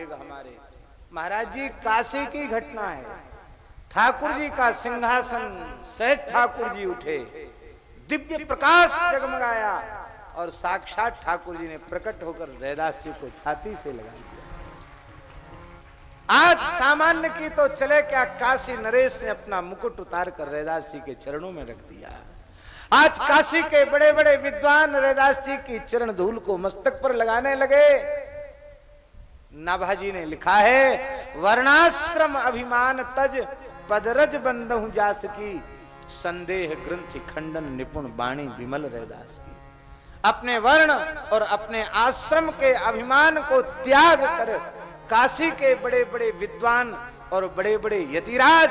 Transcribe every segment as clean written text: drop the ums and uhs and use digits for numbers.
हमारे महाराज जी काशी की घटना है। ठाकुर जी का सिंहासन सहित ठाकुर जी उठे, दिव्य प्रकाश जगमगाया और साक्षात ठाकुर जी ने प्रकट होकर रैदास जी को छाती से लगा दिया। आज सामान्य की तो चले क्या, काशी नरेश ने अपना मुकुट उतार कर रैदास जी के चरणों में रख दिया। आज काशी के बड़े बड़े विद्वान रैदास जी की चरण धूल को मस्तक पर लगाने लगे। नाभाजी ने लिखा है, वर्णाश्रम अभिमान तज पदरज बंदहु जास की, संदेह ग्रंथि खंडन निपुण बाणी विमल रैदास की। अपने वर्ण और अपने आश्रम के अभिमान को त्याग कर काशी के बड़े बड़े विद्वान और बड़े बड़े यतिराज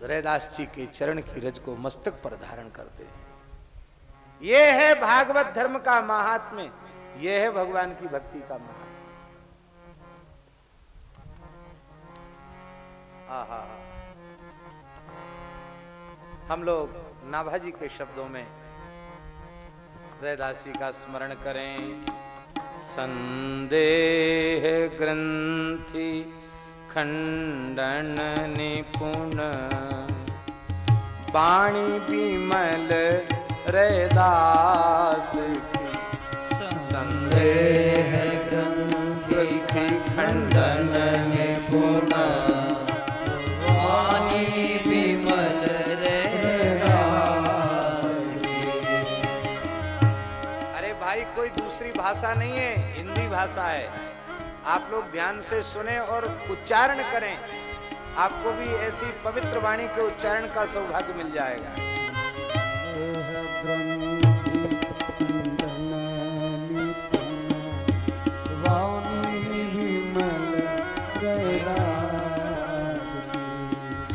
रैदास जी के चरण की रज को मस्तक पर धारण करते हैं। यह है भागवत धर्म का महात्म्य, यह है भगवान की भक्ति का महात्म्य। आहा, हम लोग नाभाजी के शब्दों में रैदास जी का स्मरण करें। संदेह ग्रंथि खंडन निपुण बाणी विमल रैदास की, संदेह ग्रंथि खंडन निपुण विमल रैदास की। अरे भाई, कोई दूसरी भाषा नहीं है, हिंदी भाषा है। आप लोग ध्यान से सुने और उच्चारण करें, आपको भी ऐसी पवित्र वाणी के उच्चारण का सौभाग्य मिल जाएगा।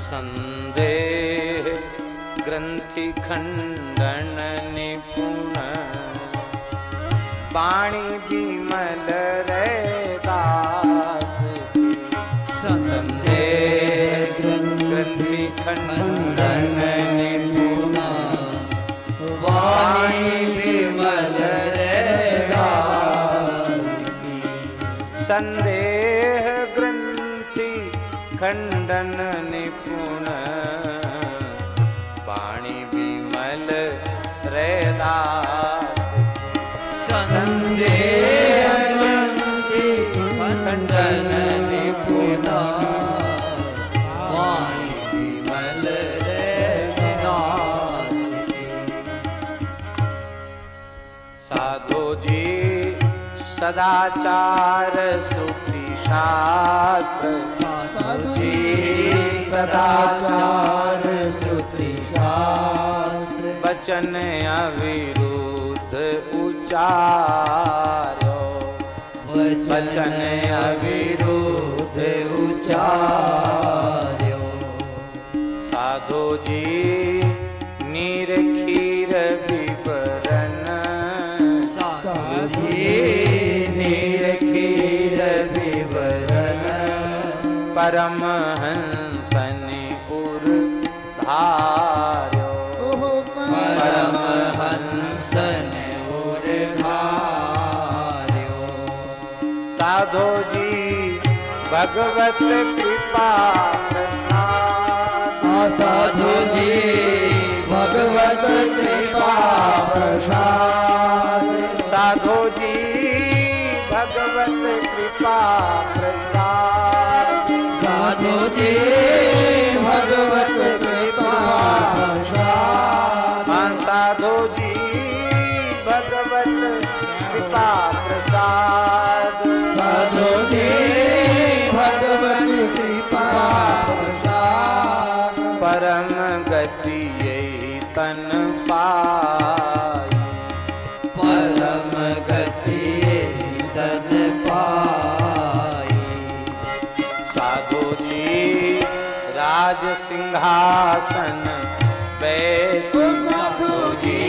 संदेह ग्रंथि खंडन निपुण बाणी विमल रैदास की, संदेह ग्रंथि खंडन निपुण बाणी विमल रैदास की, संदेह ग्रंथि खंडन निपुण बाणी विमल रैदास, संदेह ग्रंथि खंडन निपुण बाणी विमल रैदास की। साधो जी सदाचार सुक्ति शास्त्र, साधु जी सदाचार सुक्ति शास्त्र, वचन अविरुद्ध उचारो, वचन अविरुद्ध उचार्यो। साधो जी नीर खीर विवरण, साधु जी नीर खीर विवरण, परमहंसनि उर धार्यो, परमहंसनि उर धार्यो। साधो जी भगवत कृपा प्रसाद, साधु जी भगवत कृपा प्रसाद, साधो जी भगवत कृपा प्रसाद, साधु जी भगवत कृपा प्रसाद, साधो जी भगवत कृपा प्रसाद, साधु जी भगवत कृपा प्रसाद, परम गति यही तन पाई, परम गति यही तन पाई। साधु जी राज सिंहासन बैठ, साधु जी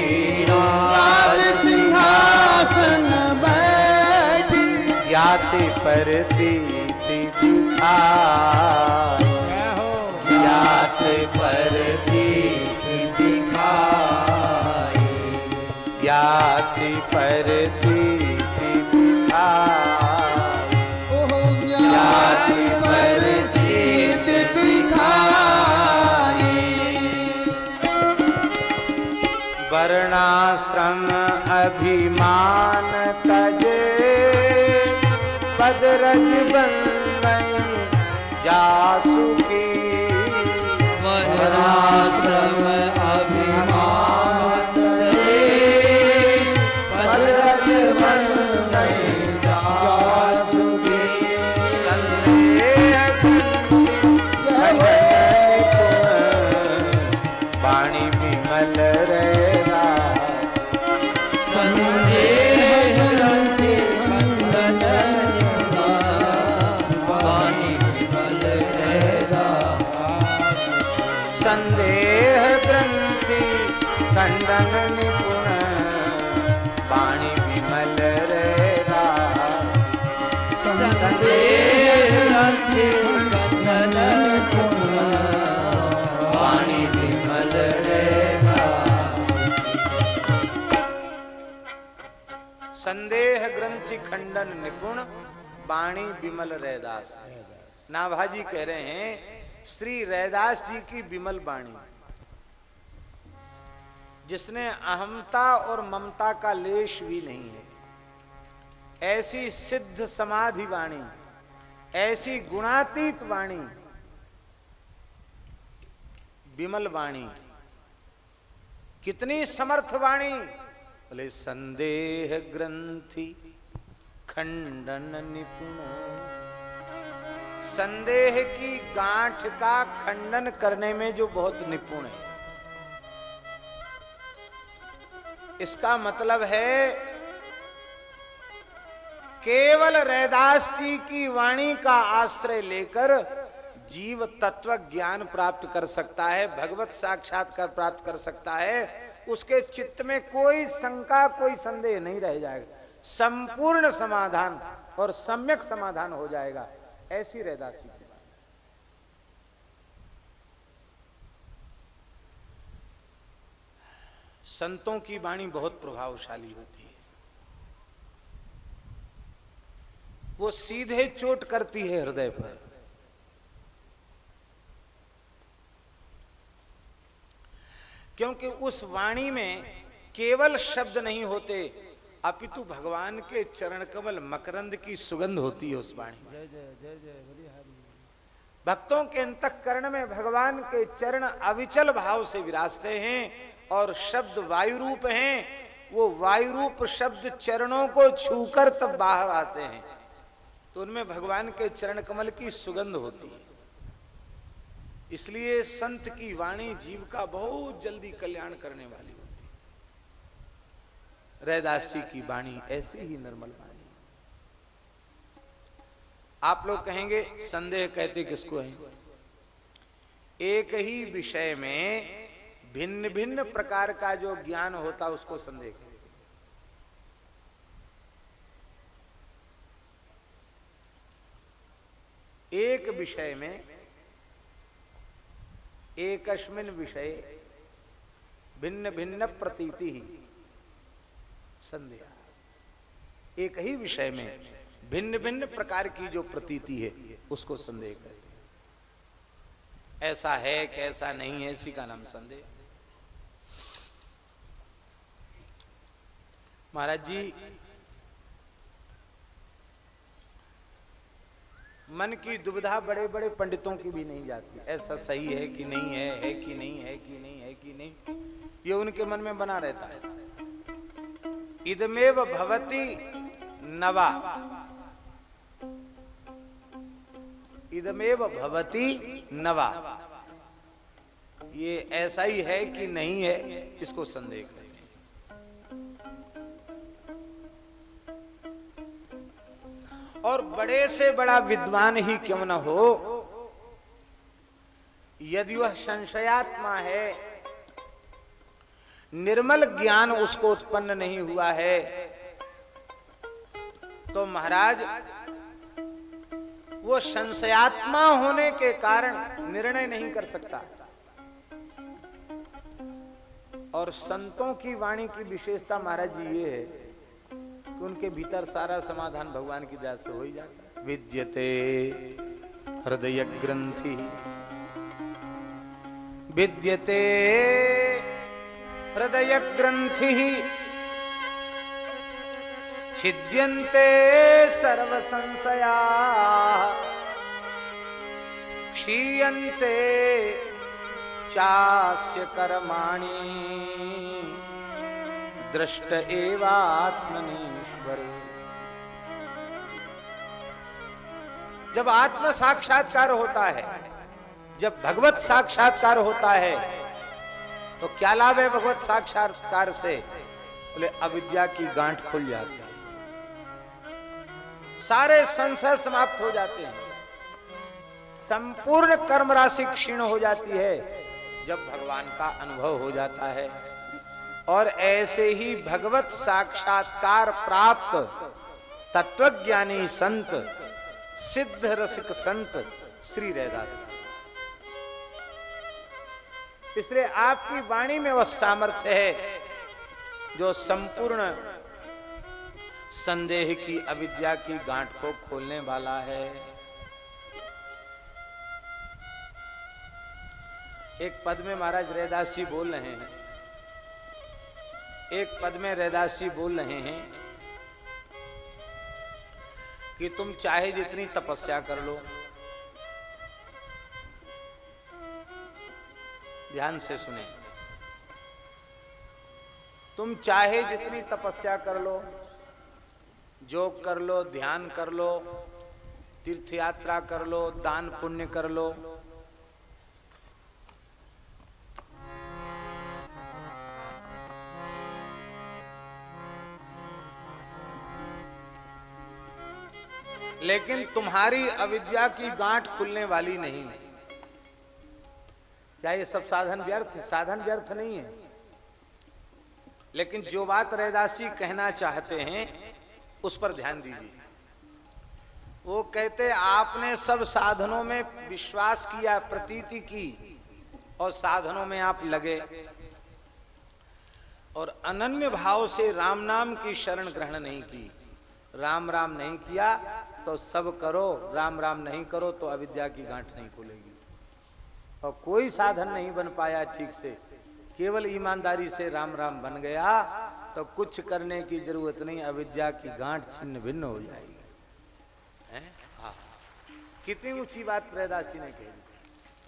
राज सिंहासन बैठी, ज्ञाति परतीति दिखाई, ज्ञाति परतीति वर्णाश्रम अभिमान तजे पदरज बंदई जासुकी वर्णाश्रम अभिमान पदरज बंदई जासुकी वाणी विमल रहेगा संदेह रंते खंडन वाणी विमल रहेगा संदेह ग्रंथि खंडन निपुण वाणी विमल रहेगा संदेह रंते खंडन निपुण वाणी विमल रहेगा संदेह ग्रंथि खंडन निपुण वाणी विमल रैदास। नाभाजी कह रहे हैं श्री रैदास जी की विमल वाणी, जिसने अहमता और ममता का लेश भी नहीं है, ऐसी सिद्ध समाधि वाणी, ऐसी गुणातीत वाणी, विमल वाणी, कितनी समर्थ वाणी। बोले संदेह ग्रंथि खंडन निपुण, संदेह की गांठ का खंडन करने में जो बहुत निपुण है। इसका मतलब है केवल रैदास जी की वाणी का आश्रय लेकर जीव तत्व ज्ञान प्राप्त कर सकता है, भगवत साक्षात्कार प्राप्त कर सकता है। उसके चित्त में कोई शंका कोई संदेह नहीं रह जाएगा, संपूर्ण समाधान और सम्यक समाधान हो जाएगा। ऐसी रैदास जी की वाणी। संतों की वाणी बहुत प्रभावशाली होती है, वो सीधे चोट करती है हृदय पर। क्योंकि उस वाणी में केवल शब्द नहीं होते, अपितु भगवान के चरण कमल मकरंद की सुगंध होती है उस वाणी में। भक्तों के अंतःकरण में भगवान के चरण अविचल भाव से विराजते हैं और शब्द वायु रूप हैं। वो वायु रूप शब्द चरणों को छूकर तब बाहर आते हैं, तो उनमें भगवान के चरण कमल की सुगंध होती है। इसलिए संत की वाणी जीव का बहुत जल्दी कल्याण करने वाली होती है। रैदास जी की वाणी ऐसी ही निर्मल वाणी। आप लोग कहेंगे संदेह कहते किसको है? एक ही विषय में भिन्न भिन्न प्रकार का जो ज्ञान होता उसको संदेह कहते। एक विषय में एकस्मिन् विषय भिन्न भिन्न प्रतीति ही संदेह। एक ही विषय में भिन्न भिन्न प्रकार की जो प्रतीति है उसको संदेह कहते हैं। ऐसा है कैसा नहीं है, इसी का नाम संदेह। महाराज जी, मन की दुविधा बड़े बड़े पंडितों की भी नहीं जाती, ऐसा सही है कि नहीं है कि नहीं है कि नहीं है कि नहीं, ये उनके मन में बना रहता है। इदमेव भवति नवा, इदमेव भवति नवा, ये ऐसा ही है कि नहीं है, इसको संदेह कहते हैं। और बड़े से बड़ा विद्वान ही क्यों न हो, यदि वह संशयात्मा है, निर्मल ज्ञान उसको उत्पन्न नहीं हुआ है, तो महाराज वो संशयात्मा होने के कारण निर्णय नहीं कर सकता। और संतों की वाणी की विशेषता महाराज जी ये है कि उनके भीतर सारा समाधान भगवान की दया से हो ही जाता है। विद्यते हृदय ग्रंथि, विद्यते हृदय ग्रंथि छिद्यन्ते सर्व संशया क्षीयन्ते चास्य कर्माणि दृष्ट एवात्मनीश्वरे। जब आत्म साक्षात्कार होता है, जब भगवत साक्षात्कार होता है, तो क्या लाभ है भगवत साक्षात्कार से? बोले अविद्या की गांठ खुल जाती है, सारे संशय समाप्त हो जाते हैं, संपूर्ण कर्म राशि क्षीण हो जाती है जब भगवान का अनुभव हो जाता है। और ऐसे ही भगवत साक्षात्कार प्राप्त तत्वज्ञानी संत, सिद्ध रसिक संत श्री रैदास। इसलिए आपकी वाणी में वह सामर्थ्य है जो संपूर्ण संदेह की, अविद्या की गांठ को खोलने वाला है। एक पद में महाराज रैदास जी बोल रहे हैं, एक पद में रैदास जी बोल रहे हैं कि तुम चाहे जितनी तपस्या कर लो, ध्यान से सुने, तुम चाहे जितनी तपस्या कर लो, योग कर लो, ध्यान कर लो, तीर्थ यात्रा कर लो, दान पुण्य कर लो, लेकिन तुम्हारी अविद्या की गांठ खुलने वाली नहीं। क्या ये सब साधन व्यर्थ है? साधन व्यर्थ नहीं है, लेकिन जो बात रैदास जी कहना चाहते हैं उस पर ध्यान दीजिए। वो कहते आपने सब साधनों में विश्वास किया, प्रतीति की, और साधनों में आप लगे और अनन्य भाव से राम नाम की शरण ग्रहण नहीं की। राम राम नहीं किया तो सब करो, राम राम नहीं करो तो अविद्या की गांठ नहीं खुलेगी। और कोई साधन नहीं बन पाया ठीक से, केवल ईमानदारी से राम राम बन गया तो कुछ करने की जरूरत नहीं, अविद्या की गांठ छिन्न भिन्न हो जाएगी। हाँ, कितनी ऊंची बात रैदास जी ने कही।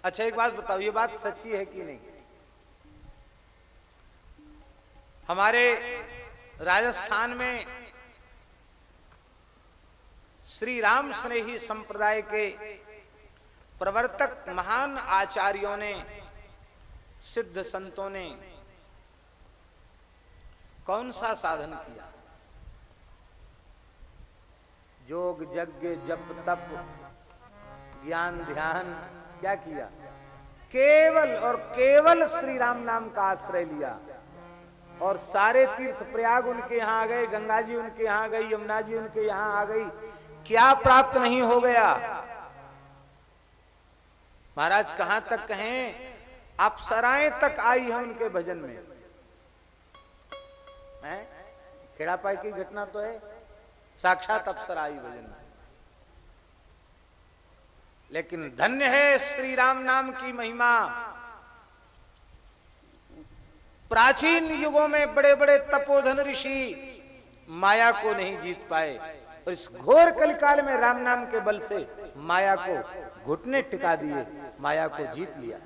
अच्छा एक बात बताओ, ये बात सच्ची है कि नहीं? हमारे राजस्थान में श्री राम स्नेही संप्रदाय के प्रवर्तक महान आचार्यों ने, सिद्ध संतों ने कौन सा साधन किया? योग यज्ञ जप तप ज्ञान ध्यान क्या किया? केवल और केवल श्री राम नाम का आश्रय लिया। और सारे तीर्थ, प्रयाग उनके यहां आ गए, गंगा जी उनके यहां आ गई, यमुना जी उनके यहां आ गई, क्या प्राप्त नहीं हो गया? महाराज कहां तक कहें, अप्सराएं तक आई है उनके भजन में। खेड़ापाई की घटना तो है, साक्षात अप्सरा आई भजन में। लेकिन धन्य है श्री राम नाम की महिमा। प्राचीन युगों में बड़े बड़े तपोधन ऋषि माया को नहीं जीत पाए, और इस घोर कलिकाल में राम नाम के बल से माया को घुटने टिका दिए, माया को जीत लिया।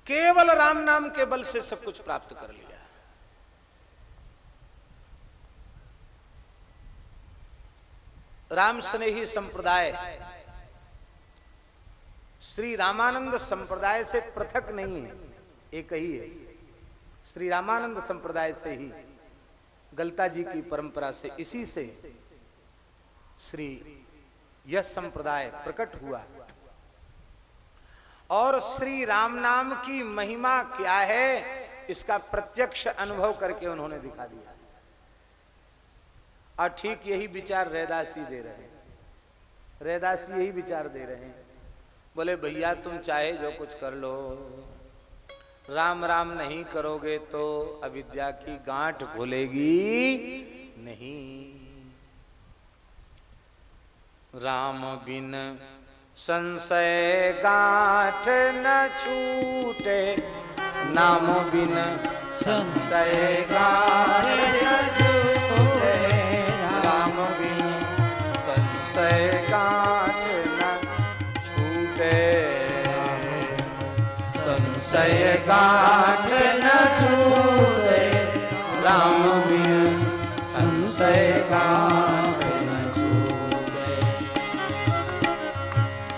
केवल राम नाम के बल से सब कुछ प्राप्त कर लिया। राम स्नेही संप्रदाय श्री रामानंद संप्रदाय से पृथक नहीं है, एक ही है। श्री रामानंद संप्रदाय से ही, गलता जी की परंपरा से, इसी से श्री यह संप्रदाय प्रकट हुआ। और श्री राम नाम की महिमा क्या है इसका प्रत्यक्ष अनुभव करके उन्होंने दिखा दिया। और ठीक यही विचार रैदास जी दे रहे हैं। रैदास जी यही विचार दे रहे हैं। बोले भैया तुम चाहे जो कुछ कर लो, राम राम नहीं करोगे तो अविद्या की गांठ खुलेगी नहीं। राम बिन संशय गांठ न छूटे नाम बिन संशय गांठ न छूटे राम बिन संशय गांठ न छूटे संशय गांठ न छूटे राम बिन संशय गांठ न छूटे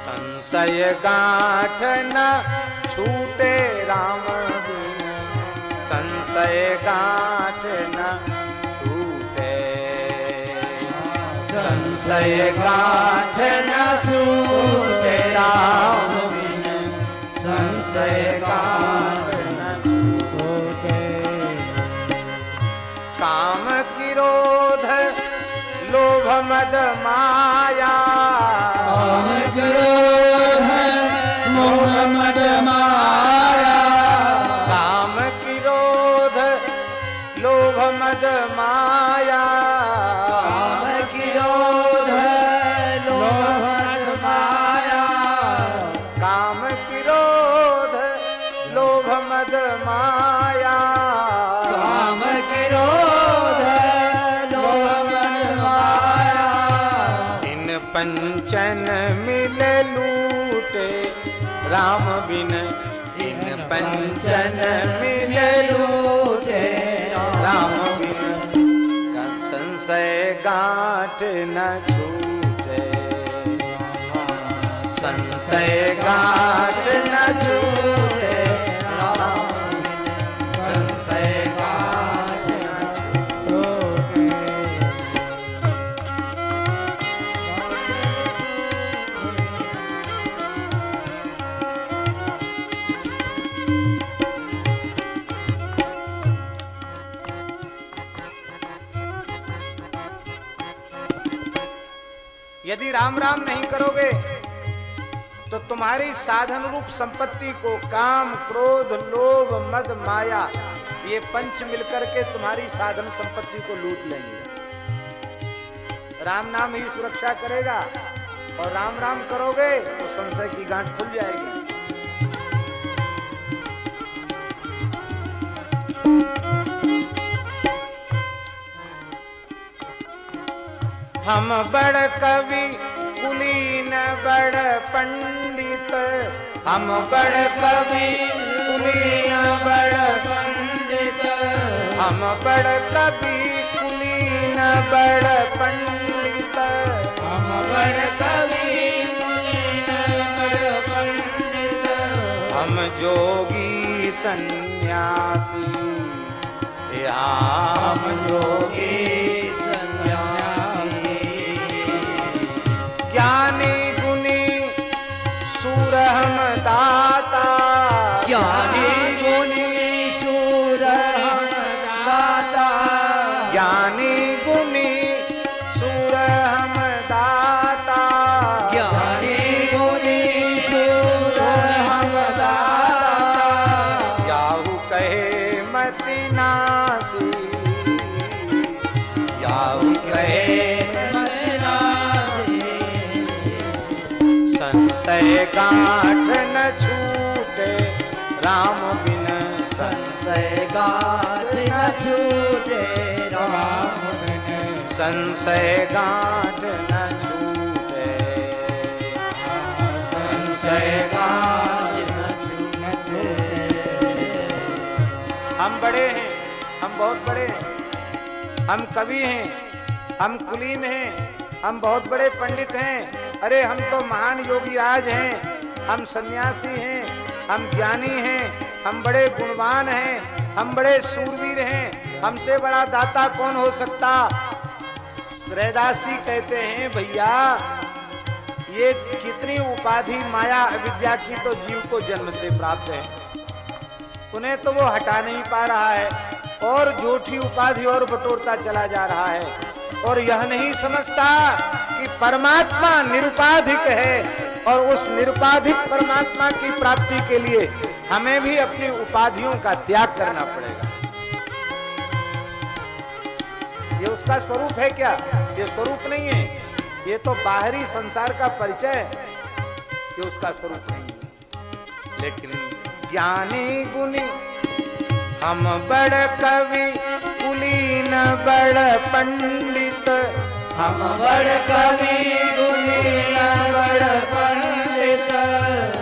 संशय गांठ न छूटे राम बिन संशय गांठ न छूटे संशय गांठ न छूटे राम बिन संशय गांठ न छूटे काम क्रोध लोभ मद माया काम क्रोध मोह मद माया काम क्रोध लोभ मद माया काम क्रोध लोभ मद माया काम क्रोध लोभ मद माया काम क्रोध लोभ मद माया इन पंचन मिल लूटे राम बिन इन पंचन मिल लूटे राम बिन संशय गांठ न छूटे संशय गांठ न छूटे राम बिन संशय गांठ न छूटे यदि राम राम नहीं करोगे तो तुम्हारी साधन रूप संपत्ति को काम क्रोध लोभ मद माया ये पंच मिलकर के तुम्हारी साधन संपत्ति को लूट लेंगे। राम नाम ही सुरक्षा करेगा और राम राम करोगे तो संशय की गांठ खुल जाएगी। हम बड़ कवि कुलीन बड़ पंडित हम बड़ कवि कुलीन बड़ पंडित हम बड़ कवि कुलीन बड़ पंडित हम बड़ कवि कुलीन बड़ पंडित हम जोगी सन्यासी हम योगी सन्यासी ज्ञानी गुणी सूर हम दाता ज्ञानी गुणी सूर हम दाता ज्ञानी गुणी सूर हम दाता ज्ञानी गुणी सूर हम दाता याहू कहे मति नासी याहू कहे संशय गांठ न छूटे राम बिन संशय गांठ न छूटे राम बिन संशय गांठ न छूटे संशय गांठ न छूटे। हम बड़े हैं हम बहुत बड़े हैं हम कवि हैं हम कुलीन हैं हम बहुत बड़े पंडित हैं अरे हम तो महान योगी राज हैं हम सन्यासी हैं हम ज्ञानी हैं हम बड़े गुणवान हैं हम बड़े सूरवीर हैं हमसे बड़ा दाता कौन हो सकता। रैदास जी कहते हैं भैया ये कितनी उपाधि माया अविद्या की तो जीव को जन्म से प्राप्त है उन्हें तो वो हटा नहीं पा रहा है और झूठी उपाधि और बटोरता चला जा रहा है और यह नहीं समझता कि परमात्मा निरुपाधिक है और उस निरुपाधिक परमात्मा की प्राप्ति के लिए हमें भी अपनी उपाधियों का त्याग करना पड़ेगा। ये उसका स्वरूप है क्या? ये स्वरूप नहीं है, ये तो बाहरी संसार का परिचय है। ये उसका स्वरूप नहीं है। लेकिन ज्ञानी गुणी हम बड़ कवि कुलीन बड़ पंडित, हम बड़ कवि गुणीन बड़ पंडित,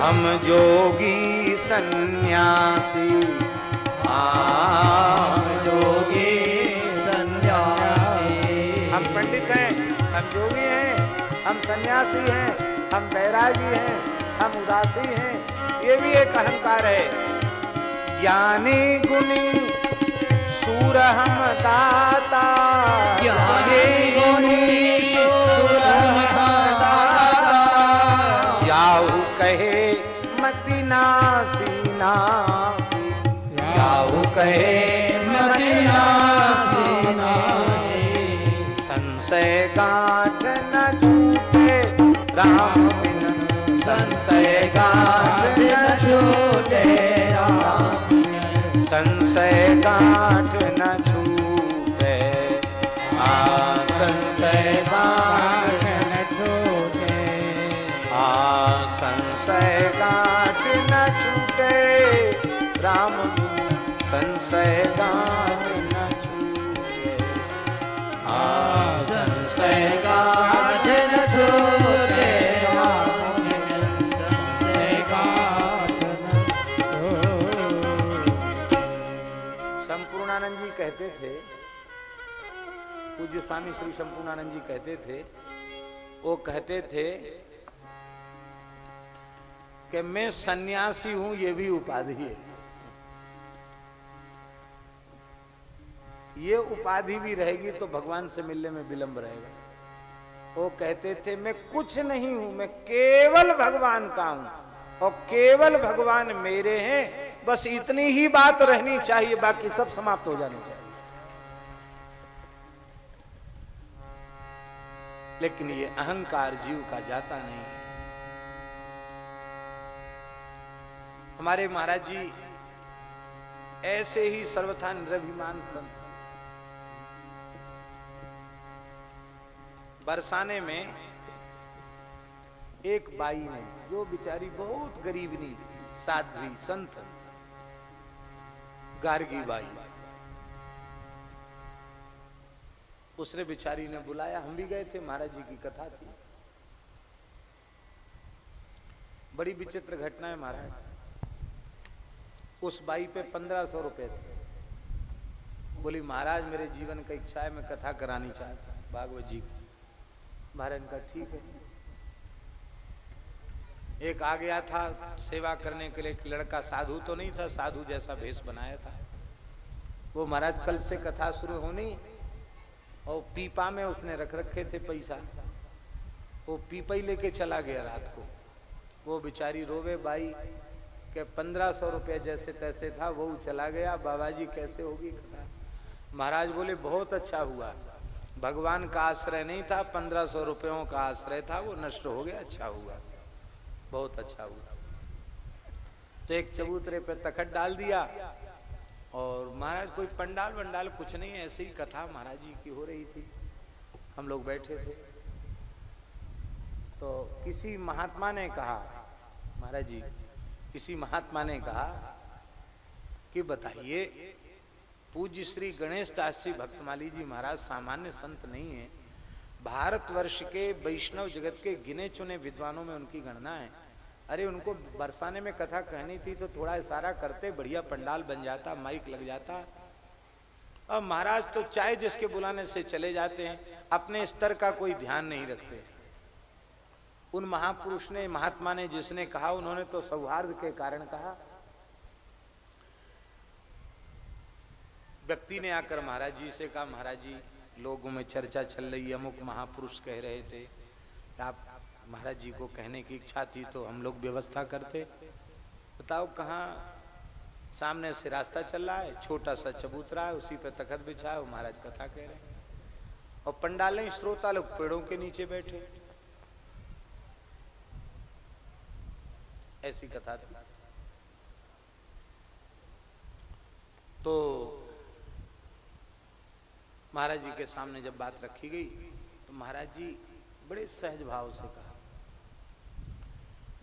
हम जोगी सन्यासी, हम जोगी सन्यासी। हम पंडित हैं, हम जोगी हैं, हम सन्यासी हैं, हम बैरागी हैं, हम उदासी हैं, ये भी एक अहंकार है। ज्ञानी गुणी सूर हम दाता, ज्ञानी गुणी सूर हम दाता, याहू कहे मति नासी नासी, याहू कहे मति नासी नासी। संशय गांठ न छूटे राम बिन, संशय गांठ न छूटे राम, संशय गांठ न छूटे, संशय गांठ न छूटे, संशय गांठ न छूटे राम बिन, संशय गांठ न छूटे, संशय गांठ न छूटे राम, संशय गांठ न छूटे। संपूर्णानंद जी कहते थे, पूज्य स्वामी श्री संपूर्णानंद जी कहते थे, वो कहते थे कि मैं सन्यासी हूं, ये भी उपाधि है। ये उपाधि भी रहेगी तो भगवान से मिलने में विलंब रहेगा। वो कहते थे मैं कुछ नहीं हूं, मैं केवल भगवान का हूं और केवल भगवान मेरे हैं। बस इतनी ही बात रहनी चाहिए, बाकी सब समाप्त हो जानी चाहिए। लेकिन ये अहंकार जीव का जाता नहीं। हमारे महाराज जी ऐसे ही सर्वथा निरभिमान संत थे। बरसाने में एक बाई ने, जो बिचारी बहुत गरीबनी साध्वी संत गार्गी बाई, उसने बिचारी ने बुलाया। हम भी गए थे, महाराज जी की कथा थी। बड़ी विचित्र घटना है महाराज। उस बाई पे 1500 रुपए थे। बोली महाराज मेरे जीवन का इच्छा है, मैं कथा करानी चाहता हूं भागवत जी की। महाराज का ठीक है। एक आ गया था सेवा करने के लिए, एक लड़का, साधु तो नहीं था, साधु जैसा भेष बनाया था। वो महाराज कल से कथा शुरू होनी, और पीपा में उसने रख रखे थे पैसा, वो पीपा ही लेके चला गया रात को। वो बेचारी रोवे बाई के 1500 रुपये जैसे तैसे था, वो चला गया। बाबा जी कैसे होगी कथा? महाराज बोले बहुत अच्छा हुआ, भगवान का आश्रय नहीं था, 1500 रुपयों का आश्रय था, वो नष्ट हो गया, अच्छा हुआ, बहुत अच्छा हुआ। तो एक चबूतरे पे तखत डाल दिया, और महाराज कोई पंडाल वंडाल कुछ नहीं, ऐसे ही कथा महाराज जी की हो रही थी। हम लोग बैठे थे, तो किसी महात्मा ने कहा, महाराज जी किसी महात्मा ने कहा कि बताइए, पूज्य श्री गणेश दास जी भक्तमाली जी महाराज सामान्य संत नहीं है, भारतवर्ष के वैष्णव जगत के गिने चुने विद्वानों में उनकी गणना है। अरे उनको बरसाने में कथा कहनी थी तो थोड़ा इशारा करते, बढ़िया पंडाल बन जाता, माइक लग जाता। अब महाराज तो चाहे जिसके बुलाने से चले जाते हैं, अपने स्तर का कोई ध्यान नहीं रखते। उन महापुरुष ने, महात्मा ने जिसने कहा, उन्होंने तो सौहार्द के कारण कहा। व्यक्ति ने आकर महाराज जी से कहा, महाराज जी लोगों में चर्चा चल रही है, अमुक महापुरुष कह रहे थे, आप महाराज जी को कहने की इच्छा थी तो हम लोग व्यवस्था करते। बताओ कहाँ? सामने से रास्ता चल रहा है, छोटा सा चबूतरा है, उसी पे तखत बिछा है, महाराज कथा कह रहे हैं, और पंडालें श्रोता लोग पेड़ों के नीचे बैठे। ऐसी कथा थी। तो महाराज जी के सामने जब बात रखी गई तो महाराज जी बड़े सहज भाव से कहा,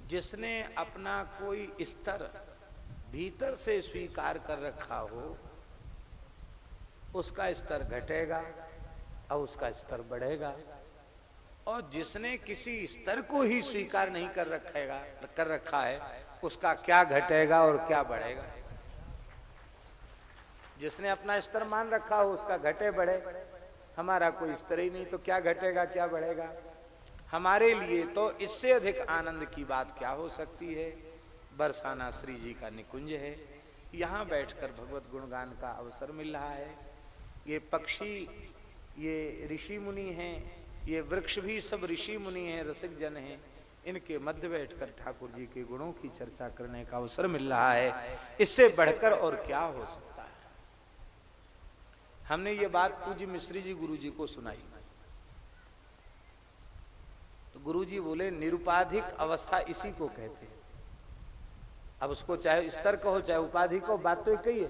जिसने अपना कोई स्तर भीतर से स्वीकार कर रखा हो उसका स्तर घटेगा और उसका स्तर बढ़ेगा, और जिसने किसी स्तर को ही स्वीकार नहीं कर रखा है उसका क्या घटेगा और क्या बढ़ेगा। जिसने अपना स्तर मान रखा हो उसका घटे बढ़े, हमारा कोई स्तर ही नहीं तो क्या घटेगा क्या बढ़ेगा। हमारे लिए तो इससे अधिक आनंद की बात क्या हो सकती है। बरसाना श्री जी का निकुंज है, यहाँ बैठकर भगवत गुणगान का अवसर मिल रहा है। ये पक्षी, ये ऋषि मुनि हैं, ये वृक्ष भी सब ऋषि मुनि हैं, रसिक जन हैं। इनके मध्य बैठकर ठाकुर जी के गुणों की चर्चा करने का अवसर मिल रहा है। इससे बढ़कर और क्या हो सकता है। हमने ये बात पूज्य मिश्री जी गुरु जी को सुनाई तो गुरु जी बोले निरुपाधिक अवस्था इसी को कहते हैं। अब उसको चाहे स्तर कहो चाहे उपाधि कहो, बात तो एक ही है।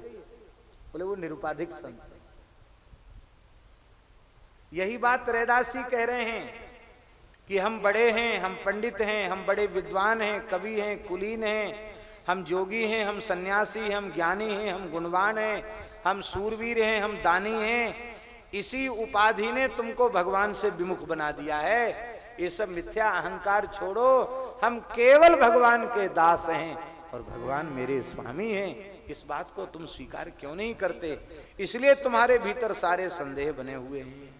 बोले वो निरुपाधिक संत। यही बात रैदासी कह रहे हैं कि हम बड़े हैं, हम पंडित हैं, हम बड़े विद्वान हैं, कवि हैं, कुलीन हैं, हम जोगी हैं, हम सन्यासी हैं, हम ज्ञानी हैं, हम गुणवान हैं, हम सूरवीर हैं, हम दानी हैं। इसी उपाधि ने तुमको भगवान से विमुख बना दिया है। ये सब मिथ्या अहंकार छोड़ो, हम केवल भगवान के दास हैं और भगवान मेरे स्वामी हैं। इस बात को तुम स्वीकार क्यों नहीं करते? इसलिए तुम्हारे भीतर सारे संदेह बने हुए हैं।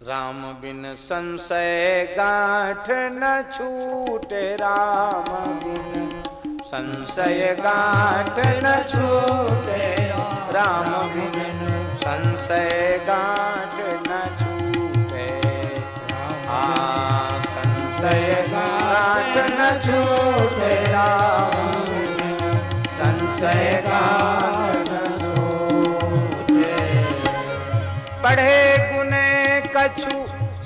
राम बिन संशय गांठ न छूटे, राम बिन संशय गांठ न छूटे, राम बिन संशय गांठ न छूटे, संशय गांठ न छूटे, राम बिन संशय गांठ न छूटे। पढ़े गुने कछु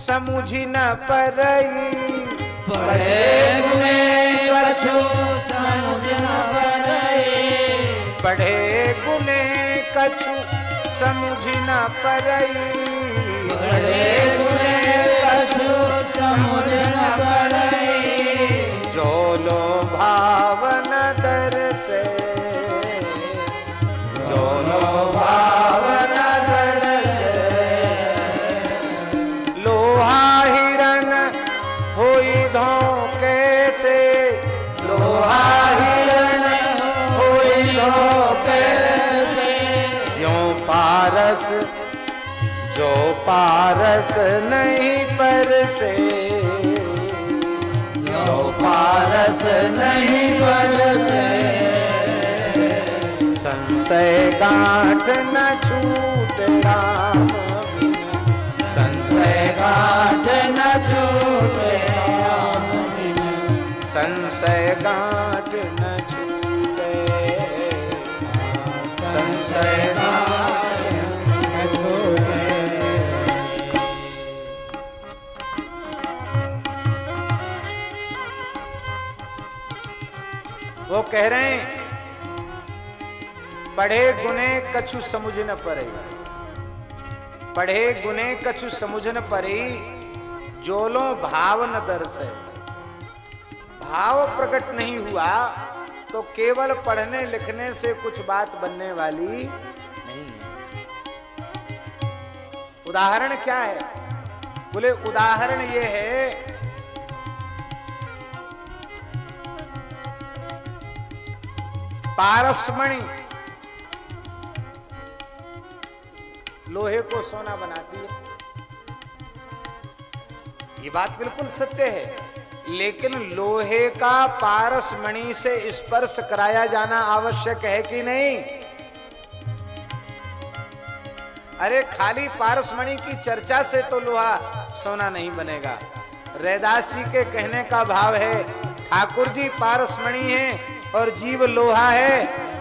समुझी न परई, पढ़े गुने कछु समुझ न परई, पढ़े गुने कछु समुझी न परई, पढ़े गुने कछु समुझ न परई। जो लो भावन दर से, जो लो भावन दर से, लोहा हिरन होई धोखे से, लोहा हिरन होई धोखे से। ज्यों पारस जो पारस नहीं पर से, जो पारस नहीं पर से। संशय गांठ न छूटे, राम संशय गांठ न छूटे, राम संशय गांठ न छूटे, संशय गांठ न छूटे। वो कह रहे हैं पढ़े गुने कछु समुझ न परे, पढ़े गुने कछु समझ न परी, जोलो भाव न दर्शे। भाव प्रकट नहीं हुआ तो केवल पढ़ने लिखने से कुछ बात बनने वाली नहीं है। उदाहरण क्या है? बोले उदाहरण ये है, पारसमणि लोहे को सोना बनाती है, ये बात बिल्कुल सत्य है। लेकिन लोहे का पारसमणि से स्पर्श कराया जाना आवश्यक है कि नहीं? अरे खाली पारसमणि की चर्चा से तो लोहा सोना नहीं बनेगा। रैदास जी के कहने का भाव है ठाकुर जी पारसमणि हैं और जीव लोहा है,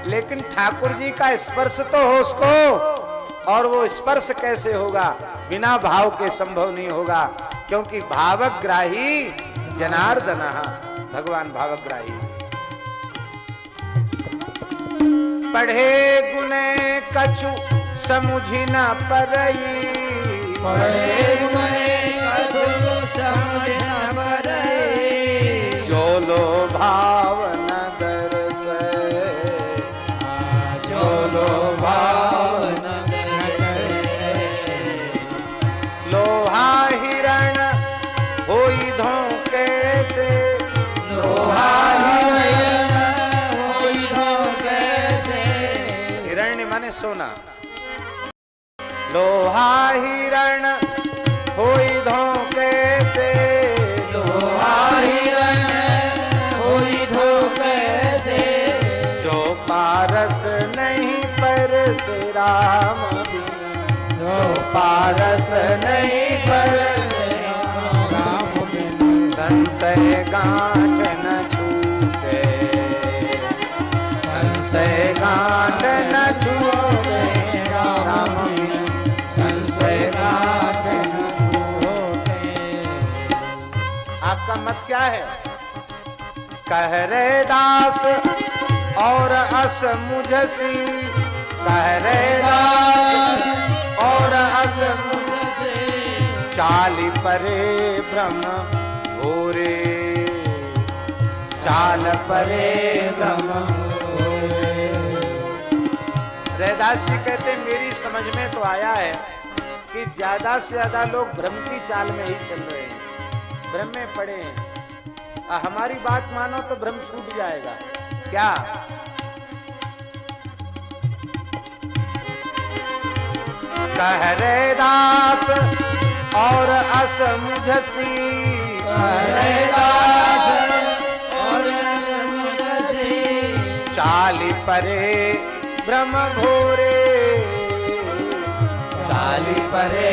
लेकिन ठाकुर जी का स्पर्श तो हो उसको, और वो स्पर्श कैसे होगा? बिना भाव के संभव नहीं होगा, क्योंकि भावग्राही जनार्दन, भगवान भावग्राही। पढ़े गुने कछु समुझी न परई, पढ़े गुने कछु समझ न परे। जो लो भाव न दर्श, जो लो भाव न दर्श। लोहा हिरण होई धोखे से, लोहा हिरण होई धोखे से। हिरण्य माने सोना। लोहा हिरण होई धोखे से, लोहा हिरण होई धोखे से। जो पारस नहीं परस राम बिन, जो पारस नहीं परस राम बिन। संशय गांठ न छूटे, संशय गांठ न छूटे राम बिन, संशय गांठ न छूटे। आपका मत क्या है? कह रे दास और अस मुझसी, कह रे दास और अस मुझसी। चाली परे ब्रह्म भोरे, चाल परे ब्रह्म भोरे। रैदास जी कहते मेरी समझ में तो आया है कि ज्यादा से ज्यादा लोग ब्रह्म की चाल में ही चल रहे हैं, ब्रह्म में पड़े हैं। हमारी बात मानो तो भ्रम छूट जाएगा। क्या? कह रे दास और अस मुझसी, कह रे दास और अस मुझसी। चाली परे ब्रह्म भोरे, चाली परे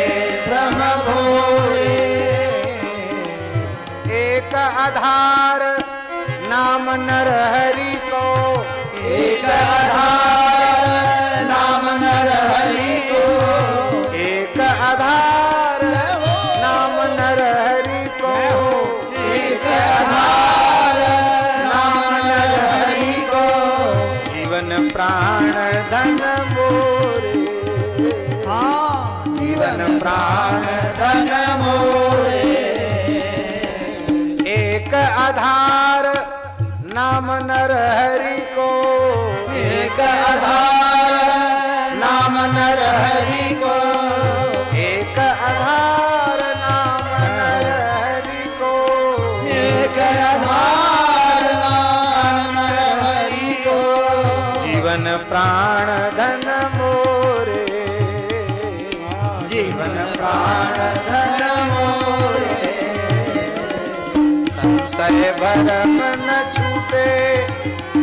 ब्रह्म भोरे। एक आधार नाम नर हरि को, एक आधार नाम नर हरि को। एक आधार नाम नर हरि को, एक आधार नाम नर हरि को। जीवन प्राण धन मोरे, हाँ जीवन प्राण धन मोरे। एक आधार नाम नर हरि को, एक आधार नाम नर हरि को। एक आधार नाम नर हरि को। एक आधार नाम नर हरि को। जीवन प्राण धन मोरे, जीवन प्राण धन मोरे। संशय भरम न छूटे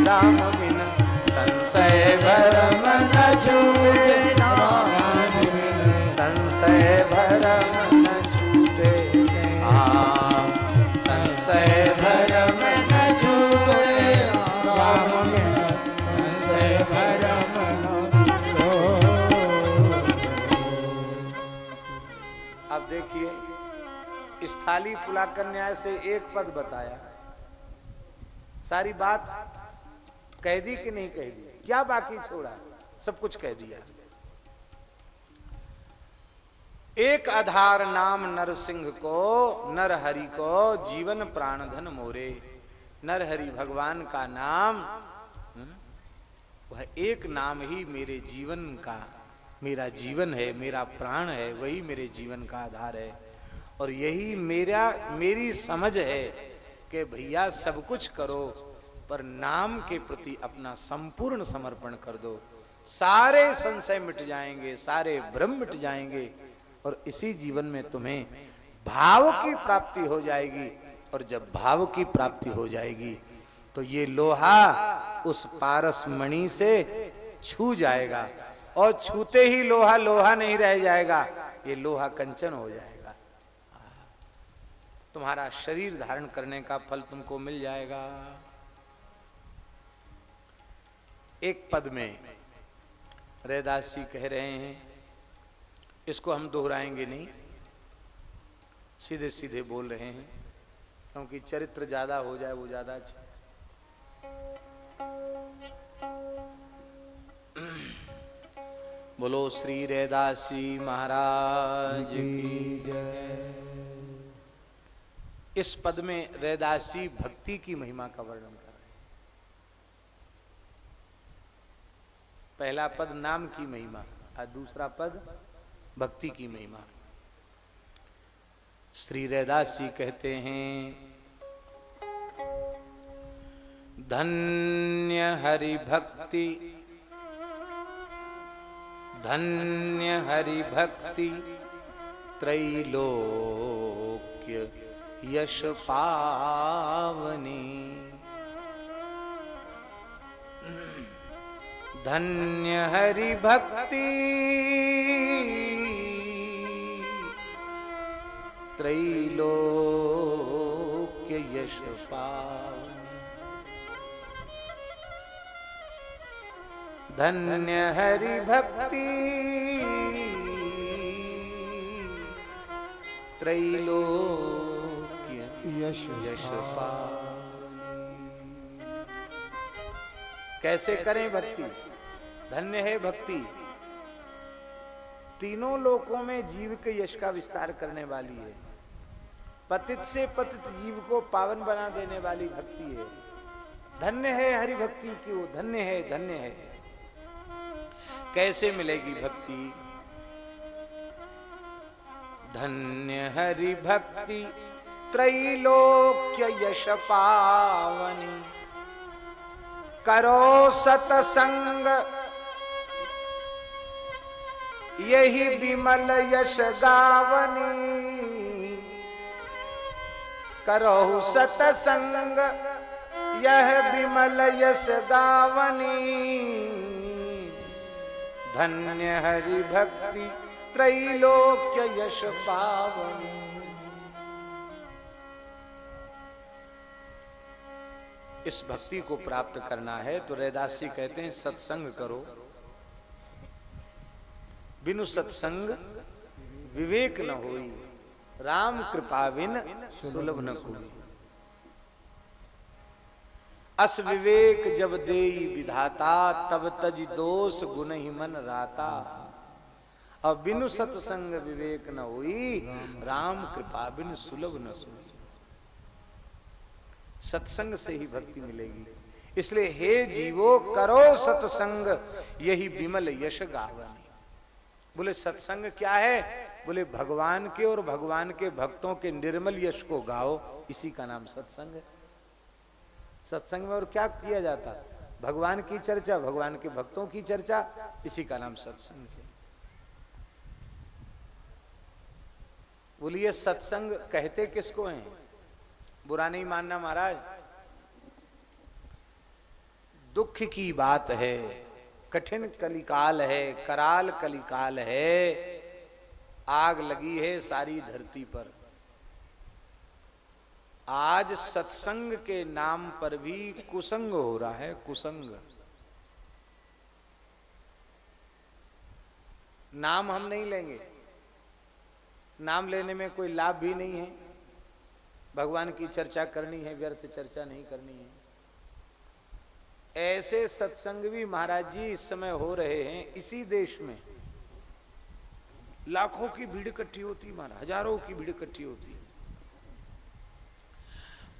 राम बिन, संशय भरम न छूटे राम बिन, संशय भरम न छूटे। संशय भरम न छूटे राम बिन, संशय भरम न छूटे। अब देखिए, इस थाली पुलाकर न्याय से एक पद बताया, सारी बात कह दी कि नहीं कह दी? क्या बाकी छोड़ा? सब कुछ कह दिया। एक आधार नाम नरसिंह को, नर हरि को, जीवन प्राण धन मोरे। नर हरि भगवान का नाम, वह एक नाम ही मेरे जीवन का, मेरा जीवन है, मेरा प्राण है, वही मेरे जीवन का आधार है। और यही मेरी समझ है कि भैया सब कुछ करो पर नाम के प्रति अपना संपूर्ण समर्पण कर दो, सारे संशय मिट जाएंगे, सारे भ्रम मिट जाएंगे और इसी जीवन में तुम्हें भाव की प्राप्ति हो जाएगी। और जब भाव की प्राप्ति हो जाएगी तो ये लोहा उस पारस मणि से छू जाएगा और छूते ही लोहा लोहा नहीं रह जाएगा, ये लोहा कंचन हो जाएगा। तुम्हारा शरीर धारण करने का फल तुमको मिल जाएगा। एक पद में रैदास जी कह रहे हैं, इसको हम दोहराएंगे नहीं, सीधे सीधे बोल रहे हैं, क्योंकि चरित्र ज्यादा हो जाए वो ज्यादा अच्छा। बोलो श्री रैदास जी महाराज की जय। इस पद में रैदास जी भक्ति की महिमा का वर्णन कर रहे हैं। पहला पद नाम की महिमा और दूसरा पद भक्ति की महिमा। श्री रैदास जी कहते हैं, धन्य हरि भक्ति, धन्य हरि भक्ति त्रैलोक्य यश पावनी। धन्य हरि भक्ति त्रैलोक्य यश पावनी। धन्य हरि भक्ति त्रैलोक्य यश पावनी। कैसे करें भक्ति? धन्य है भक्ति, तीनों लोकों में जीव के यश का विस्तार करने वाली है। पतित से पतित जीव को पावन बना देने वाली भक्ति है। धन्य है हरि भक्ति क्यों? धन्य है, धन्य है। कैसे मिलेगी भक्ति? धन्य हरि भक्ति त्रैलोक्य यश पावनी। करो सतसंग यही विमल यश गावनी। करो सतसंग यह विमल यश गावनी। धन्य हरि भक्ति त्रैलोक्य यश पावनी। इस भक्ति को प्राप्त करना है तो रैदास जी कहते हैं सत्संग करो। बिनु सत्संग विवेक न होई, राम कृपा बिन सुलभ न कोई। अस विवेक जब देई विधाता, तब तज दोष गुण ही मन राता। और बिनु सत्संग विवेक न होई, राम कृपा बिन सुलभ न सोई। सत्संग से ही भक्ति मिलेगी। इसलिए हे जीवो करो सत्संग यही विमल यश गावनी। बोले सत्संग क्या है? बोले भगवान के और भगवान के भक्तों के निर्मल यश को गाओ, इसी का नाम सत्संग है। सत्संग में और क्या किया जाता? भगवान की चर्चा, भगवान के भक्तों की चर्चा, इसी का नाम सत्संग है। बोलिए सत्संग कहते किसको हैं? बुरा नहीं मानना महाराज, दुख की बात है, कठिन कलिकाल है, कराल कलिकाल है, आग लगी है सारी धरती पर। आज सत्संग के नाम पर भी कुसंग हो रहा है, कुसंग। नाम हम नहीं लेंगे, नाम लेने में कोई लाभ भी नहीं है। भगवान की चर्चा करनी है, व्यर्थ चर्चा नहीं करनी है। ऐसे सत्संग भी महाराज जी इस समय हो रहे हैं। इसी देश में लाखों की भीड़ इकट्ठी होती, महाराज हजारों की भीड़ इकट्ठी होती,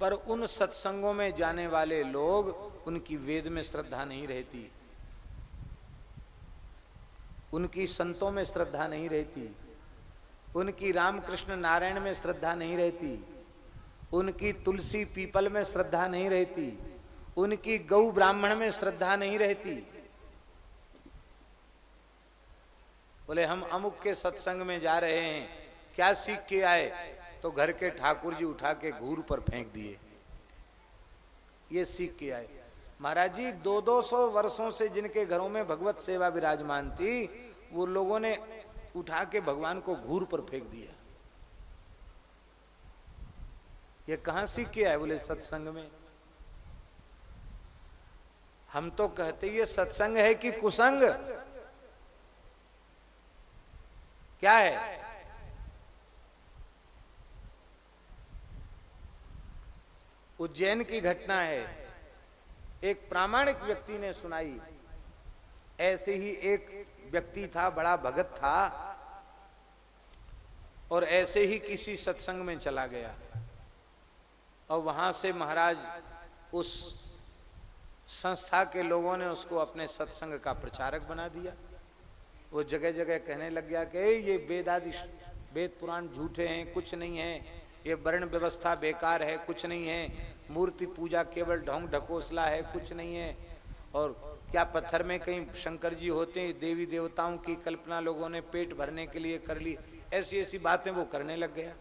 पर उन सत्संगों में जाने वाले लोग, उनकी वेद में श्रद्धा नहीं रहती, उनकी संतों में श्रद्धा नहीं रहती, उनकी रामकृष्ण नारायण में श्रद्धा नहीं रहती, उनकी तुलसी पीपल में श्रद्धा नहीं रहती, उनकी गौ ब्राह्मण में श्रद्धा नहीं रहती। बोले हम अमुक के सत्संग में जा रहे हैं, क्या सीख के आए? तो घर के ठाकुर जी उठा के घूर पर फेंक दिए, ये सीख के आए। महाराज जी 200-200 वर्षों से जिनके घरों में भगवत सेवा विराजमान थी, वो लोगों ने उठा के भगवान को घूर पर फेंक दिया। ये कहां सीख के आए? बोले सत्संग में। हम तो कहते ये सत्संग है कि कुसंग? क्या है? उज्जैन की घटना है, एक प्रामाणिक व्यक्ति ने सुनाई। ऐसे ही एक व्यक्ति था, बड़ा भगत था, और ऐसे ही किसी सत्संग में चला गया। और वहां से महाराज उस संस्था के लोगों ने उसको अपने सत्संग का प्रचारक बना दिया। वो जगह जगह कहने लग गया कि ये वेद पुराण झूठे हैं, कुछ नहीं है, ये वर्ण व्यवस्था बेकार है, कुछ नहीं है, मूर्ति पूजा केवल ढोंग ढकोसला है, कुछ नहीं है, और क्या पत्थर में कहीं शंकर जी होते हैं, देवी देवताओं की कल्पना लोगों ने पेट भरने के लिए कर ली, ऐसी ऐसी बातें वो करने लग गया।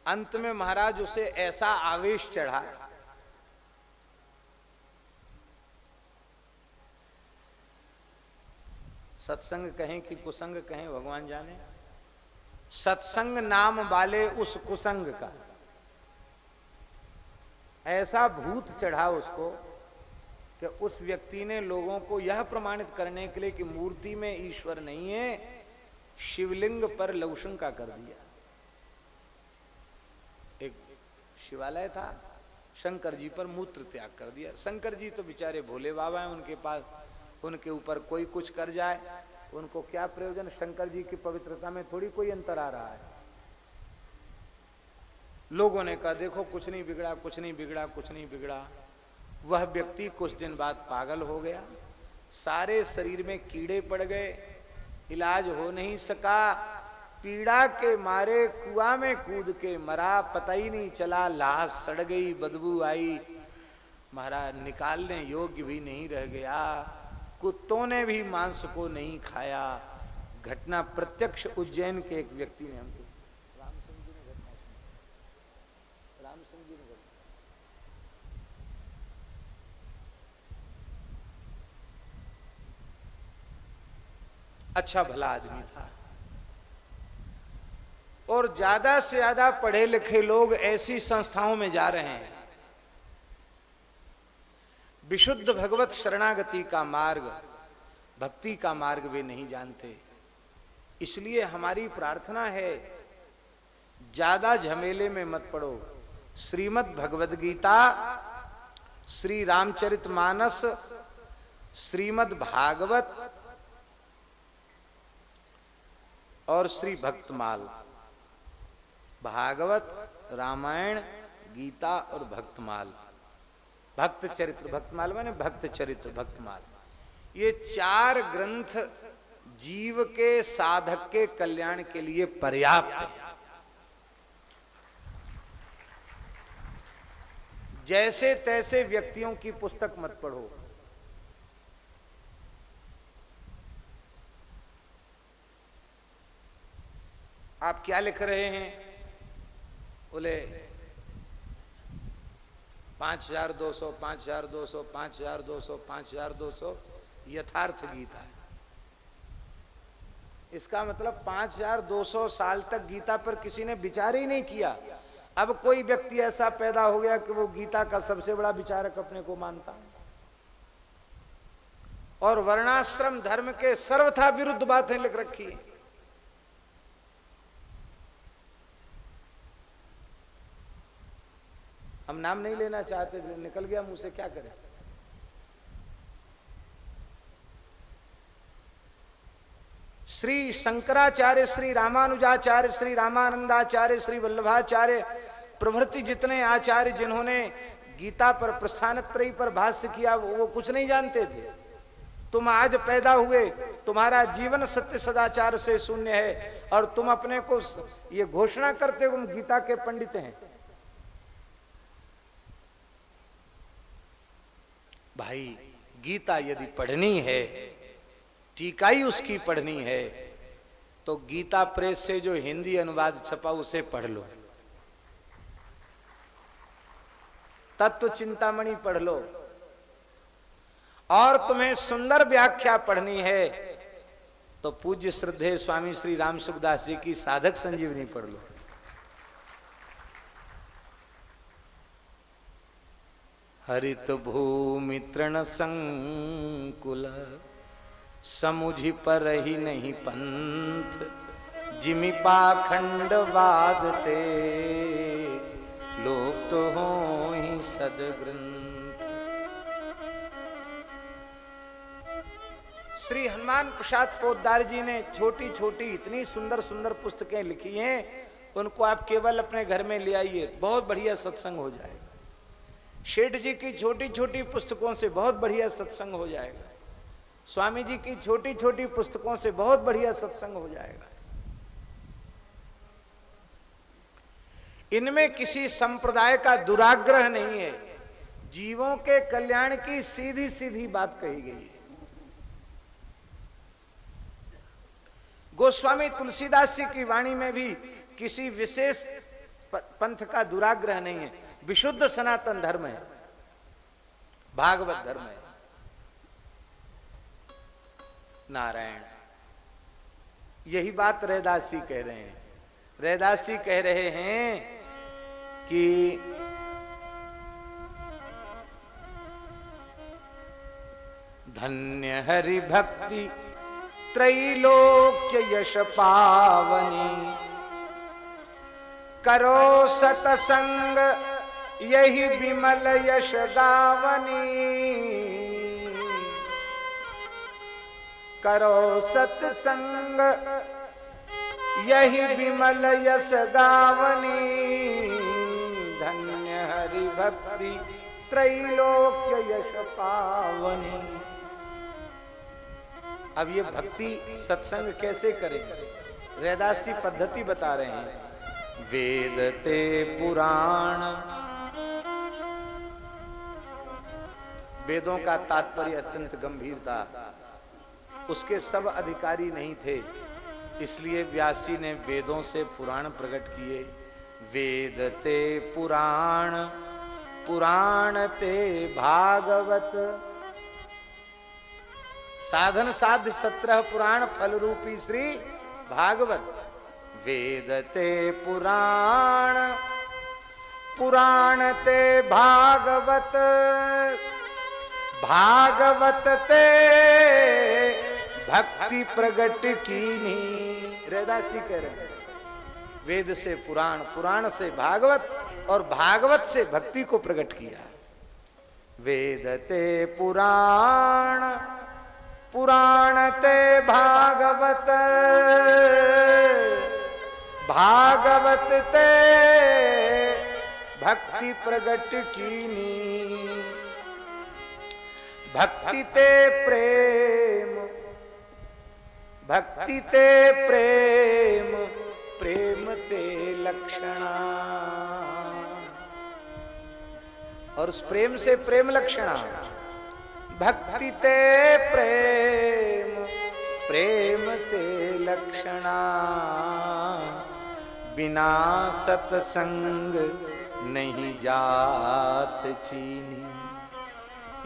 अंत में महाराज उसे ऐसा आवेश चढ़ा सत्संग कहें कि कुसंग कहें भगवान जाने, सत्संग नाम वाले उस कुसंग का ऐसा भूत चढ़ा उसको कि उस व्यक्ति ने लोगों को यह प्रमाणित करने के लिए कि मूर्ति में ईश्वर नहीं है, शिवलिंग पर लवशंका कर दिया। एक शिवालय था, शंकर जी पर मूत्र त्याग कर दिया। शंकर जी तो बेचारे भोले बाबा हैं, उनके पास उनके ऊपर कोई कुछ कर जाए उनको क्या प्रयोजन, शंकर जी की पवित्रता में थोड़ी कोई अंतर आ रहा है। लोगों ने कहा देखो कुछ नहीं बिगड़ा, कुछ नहीं बिगड़ा, कुछ नहीं बिगड़ा। वह व्यक्ति कुछ दिन बाद पागल हो गया, सारे शरीर में कीड़े पड़ गए, इलाज हो नहीं सका, पीड़ा के मारे कुआं में कूद के मरा, पता ही नहीं चला, लाश सड़ गई, बदबू आई, महाराज निकालने योग्य भी नहीं रह गया, कुत्तों ने भी मांस को नहीं खाया। घटना प्रत्यक्ष उज्जैन के एक व्यक्ति ने हमको, राम सिंह जी ने घटना सुनाई, राम सिंह जी ने घटना, अच्छा भला आदमी था, और ज्यादा से ज्यादा पढ़े लिखे लोग ऐसी संस्थाओं में जा रहे हैं। विशुद्ध भगवत शरणागति का मार्ग, भक्ति का मार्ग वे नहीं जानते। इसलिए हमारी प्रार्थना है ज्यादा झमेले में मत पड़ो। श्रीमद् भगवद गीता, श्री रामचरितमानस, श्रीमद् भागवत और श्री भक्तमाल, भागवत, रामायण, गीता और भक्तमाल, भक्त चरित्र, भक्तमाल माने भक्त चरित्र, भक्तमाल, ये चार ग्रंथ जीव के साधक के कल्याण के लिए पर्याप्त है। जैसे तैसे व्यक्तियों की पुस्तक मत पढ़ो। आप क्या लिख रहे हैं? बोले 5200, 5200, 5200, 5200 यथार्थ गीता है। इसका मतलब 5200 साल तक गीता पर किसी ने विचार ही नहीं किया। अब कोई व्यक्ति ऐसा पैदा हो गया कि वो गीता का सबसे बड़ा विचारक अपने को मानता, और वर्णाश्रम धर्म के सर्वथा विरुद्ध बातें लिख रखी है। हम नाम नहीं लेना चाहते, निकल गया मुंह से, क्या करें। श्री शंकराचार्य, श्री रामानुजाचार्य, श्री रामानंदाचार्य, श्री वल्लभाचार्य प्रभृति जितने आचार्य जिन्होंने गीता पर, प्रस्थानत्रयी पर भाष्य किया, वो कुछ नहीं जानते थे। तुम आज पैदा हुए, तुम्हारा जीवन सत्य सदाचार से शून्य है, और तुम अपने को ये घोषणा करते हो तुम गीता के पंडित हैं। भाई गीता यदि पढ़नी है, टीका ही उसकी पढ़नी है, तो गीता प्रेस से जो हिंदी अनुवाद छपा उसे पढ़ लो, तत्व चिंतामणि पढ़ लो, और तुम्हें सुंदर व्याख्या पढ़नी है तो पूज्य श्रद्धेय स्वामी श्री राम सुखदास जी की साधक संजीवनी पढ़ लो। हरित भूमि तृण संकुल, समुझि पर ही नहीं पंथ, जिमि पाखंड वादते, लोक तो हो ही सदग्रंथ। श्री हनुमान प्रसाद पोद्दार जी ने छोटी छोटी इतनी सुंदर सुंदर पुस्तकें लिखी हैं, उनको आप केवल अपने घर में ले आइए, बहुत बढ़िया सत्संग हो जाएगा। शेठ जी की छोटी छोटी पुस्तकों से बहुत बढ़िया सत्संग हो जाएगा। स्वामी जी की छोटी छोटी पुस्तकों से बहुत बढ़िया सत्संग हो जाएगा। इनमें किसी संप्रदाय का दुराग्रह नहीं है, जीवों के कल्याण की सीधी सीधी बात कही गई है। गोस्वामी तुलसीदास जी की वाणी में भी किसी विशेष पंथ का दुराग्रह नहीं है। विशुद्ध सनातन धर्म है, भागवत धर्म है। नारायण, यही बात रैदास जी कह रहे हैं। रैदास जी कह रहे हैं कि धन्य हरि भक्ति त्रैलोक्य यश पावनी, करो सतसंग यही विमल यश गावनी, करो सतसंग यही विमल यश गावनी, धन्य हरि भक्ति त्रैलोक्य यश पावनी। अब ये भक्ति सत्संग कैसे करें? रैदास जी पद्धति बता रहे हैं। वेद ते पुराण, वेदों का तात्पर्य अत्यंत गंभीर था, उसके सब अधिकारी नहीं थे, इसलिए व्यास जी ने वेदों से पुराण प्रकट किए। वेद ते पुराण, पुराण ते भागवत, साधन साध्य 17 पुराण फल रूपी श्री भागवत। वेद ते पुराण, पुराण ते भागवत, भागवत ते भक्ति प्रगट कीनी। रैदास जी कह रहे हैं वेद से पुराण, पुराण से भागवत और भागवत से भक्ति को प्रकट किया। वेद ते पुराण, पुराण ते भागवत, भागवत ते भक्ति प्रगट कीनी, भक्ति ते प्रेम, भक्ति ते प्रेम, प्रेम ते लक्षणा। और उस प्रेम से प्रेम लक्षणा। भक्ति ते प्रेम, प्रेम ते लक्षणा, बिना सत्संग नहीं जात चीनी।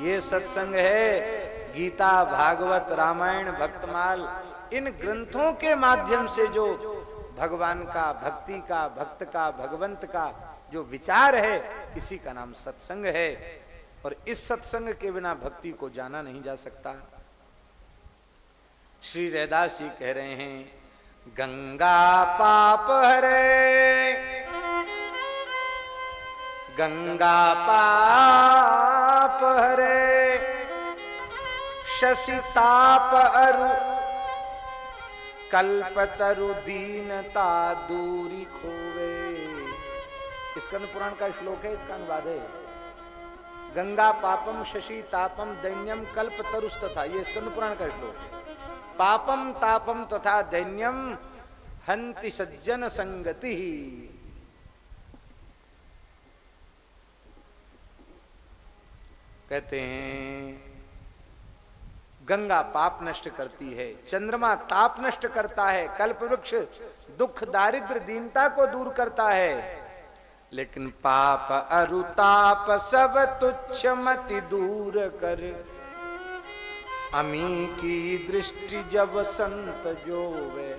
ये सत्संग है गीता, भागवत, रामायण, भक्तमाल, इन ग्रंथों के माध्यम से जो भगवान का, भक्ति का, भक्त का, भगवंत का जो विचार है, इसी का नाम सत्संग है। और इस सत्संग के बिना भक्ति को जाना नहीं जा सकता। श्री रैदास जी कह रहे हैं, गंगा पाप हरे, गंगा पाप हरे, शशि ताप अरु, कल्पतरु दीनता दूरी खोवे। स्कंद पुराण का श्लोक है, इसका अनुवाद है। गंगा पापम शशि तापम दैन्यम कल्प तरुस तथा, ये स्कंद पुराण का श्लोक है। पापम तापम तथा दैन्यम हंति सज्जन संगति। कहते हैं गंगा पाप नष्ट करती है, चंद्रमा ताप नष्ट करता है, कल्प वृक्ष दुख दारिद्र दीनता को दूर करता है, लेकिन पाप अरुताप सब तुच्छ मति दूर कर। अमी की दृष्टि जब संत जोवे,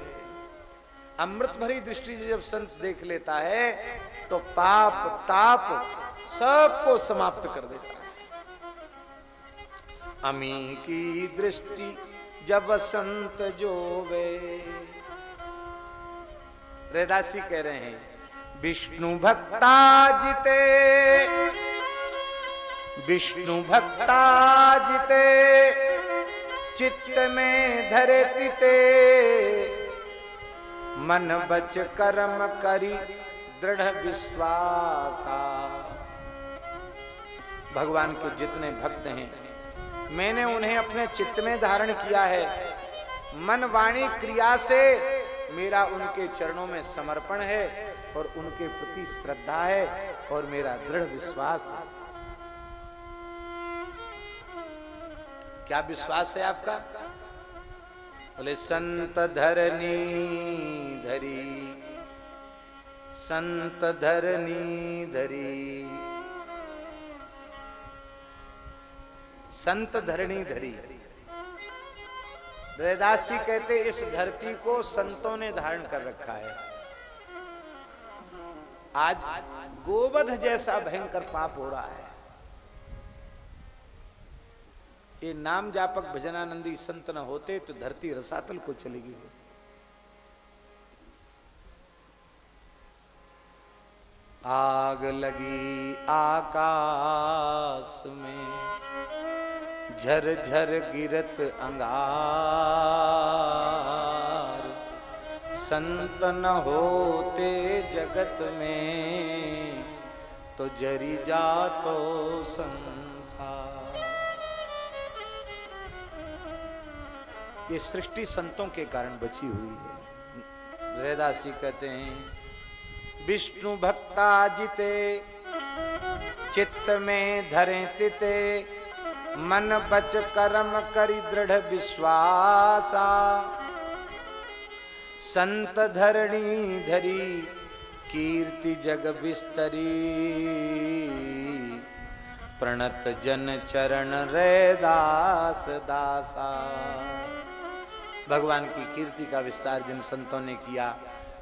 अमृत भरी दृष्टि जब संत देख लेता है तो पाप ताप सबको समाप्त कर देता है। अमी की दृष्टि जब संत जोवे। रैदास जी कह रहे हैं, विष्णु भक्ता जिते, विष्णु भक्ता जिते, चित्त में धरे तिते, मन बच कर्म करी दृढ़ विश्वासा। भगवान के जितने भक्त हैं मैंने उन्हें अपने चित्त में धारण किया है। मन वाणी क्रिया से मेरा उनके चरणों में समर्पण है और उनके प्रति श्रद्धा है और मेरा दृढ़ विश्वास है। क्या विश्वास है आपका? बोले संत धरनी धरी, संत धरनी धरी, संत धरणी धरी। रैदास जी कहते इस धरती को संतों ने धारण कर रखा है। आज गोवध जैसा भयंकर पाप हो रहा है। ये नाम जापक भजनानंदी संत न होते तो धरती रसातल को चलेगी। आग लगी आकाश में, झर झर गिरत अंगार, संत न होते जगत में तो जरी जातो संसार। ये सृष्टि संतों के कारण बची हुई है। रैदास जी कहते हैं विष्णु भक्ता जिते, चित्त में धरे तिते, मन बच कर्म करी दृढ़ विश्वासा। संत धरणी धरी, कीर्ति जग विस्तरी, प्रणत जन चरण रैदास दासा। भगवान की कीर्ति का विस्तार जिन संतों ने किया,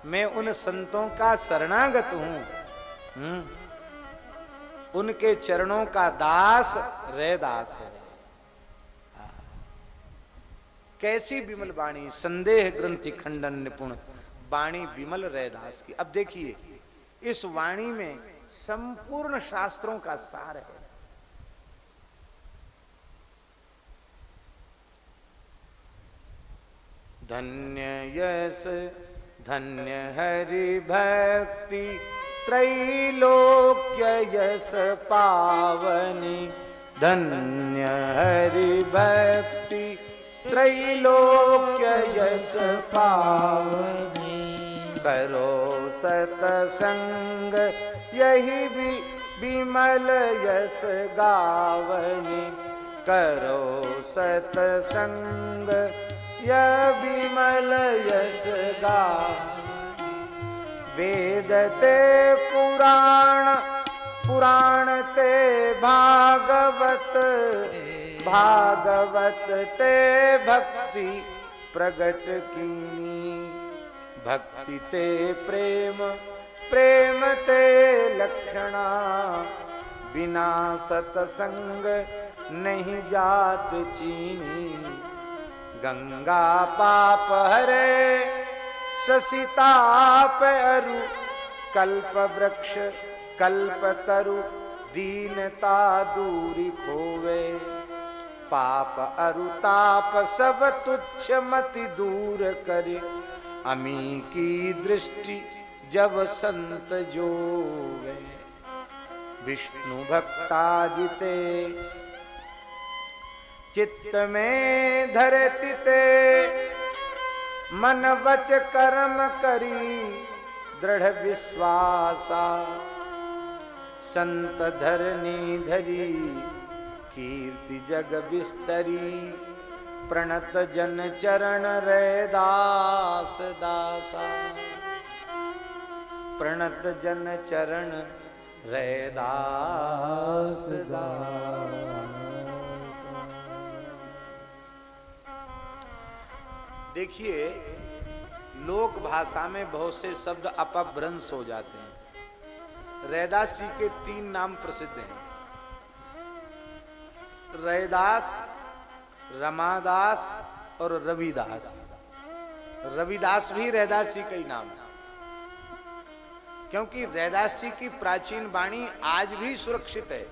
मैं उन संतों का शरणागत हूं। उनके चरणों का दास रैदास है। कैसी विमल वाणी, संदेह ग्रंथि खंडन निपुण वाणी विमल रैदास की। अब देखिए इस वाणी में संपूर्ण शास्त्रों का सार है। धन्य यश धन्य हरि भक्ति, त्रैलोक्य यश पावनी। धन्य हरि भक्ति, त्रैलोक्य यश पावनी। करो सतसंग यही भी विमल यश गावनी। करो सतसंग यह विमल यश गावनी। वेद ते पुराण, पुराण ते भागवत, भागवत ते भक्ति प्रगट कीनी। भक्ति ते प्रेम, प्रेम ते लक्षणा। बिना सतसंग नहीं जात चीनी। गंगा पाप हरे ससिताप अरु, कल्प वृक्ष कल्प तरु दीनता दूरी खोवे। पाप अरु ताप सब तुच्छ मति दूर करे। अमी की दृष्टि जब संत जोवे। विष्णु भक्ता जिते, चित्त में धरे तिते, मन वच कर्म करी दृढ़ विश्वासा। संत धरनी धरी, कीर्ति जग विस्तरी। प्रणत जन चरण रैदास दासा। प्रणत जन चरण रैदास दासा। देखिए लोक भाषा में बहुत से शब्द अपभ्रंश हो जाते हैं। रैदास जी के 3 नाम प्रसिद्ध हैं, रैदास, रमादास और रविदास। रविदास भी रैदास जी का ही नाम है, क्योंकि रैदास जी की प्राचीन वाणी आज भी सुरक्षित है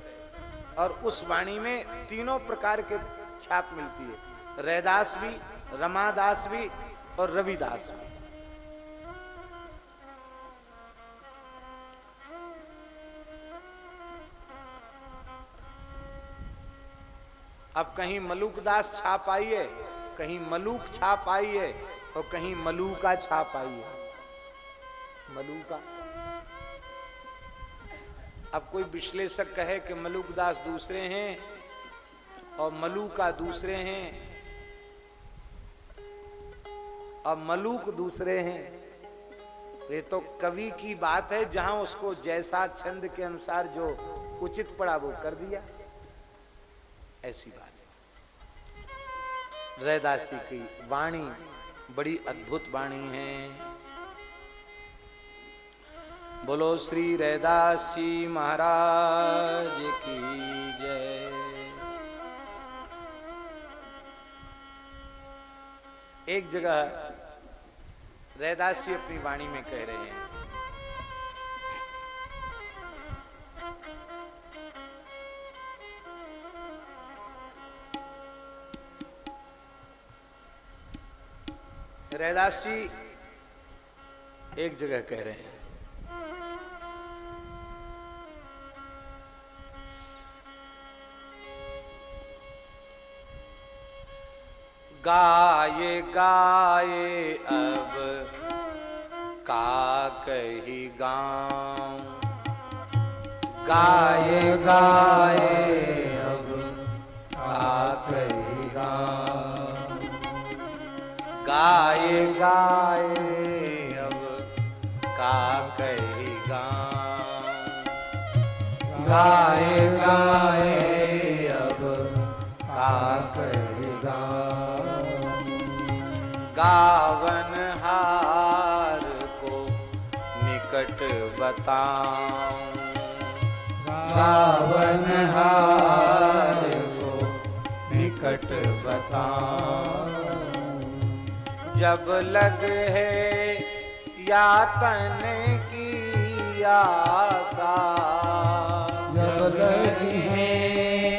और उस वाणी में तीनों प्रकार के छाप मिलती है। रैदास भी, रमादास भी और रविदास भी। अब कहीं मलूकदास छाप आई है, कहीं मलूक छाप आई है और कहीं मलूका छाप आई है। मलूका। अब कोई विश्लेषक कहे कि मलूकदास दूसरे हैं और मलूका दूसरे हैं और मलूक दूसरे हैं, ये तो कवि की बात है, जहां उसको जैसा छंद के अनुसार जो उचित पड़ा वो कर दिया, ऐसी बात है। रैदास जी की वाणी बड़ी अद्भुत वाणी है। बोलो श्री रैदास जी महाराज की जय। एक जगह रैदास जी अपनी वाणी में कह रहे हैं, रैदास जी एक जगह कह रहे हैं, गाये गाये अब का कही गाऊं, गाये गाये अब का कही गाऊं, गाये गाये अब का कही गाऊं, गाये गाये अब का कही गाऊं, गावन हार को निकट बताऊं, गावन हार को निकट बताऊं, जब लग है यातन की आशा, जब लगी है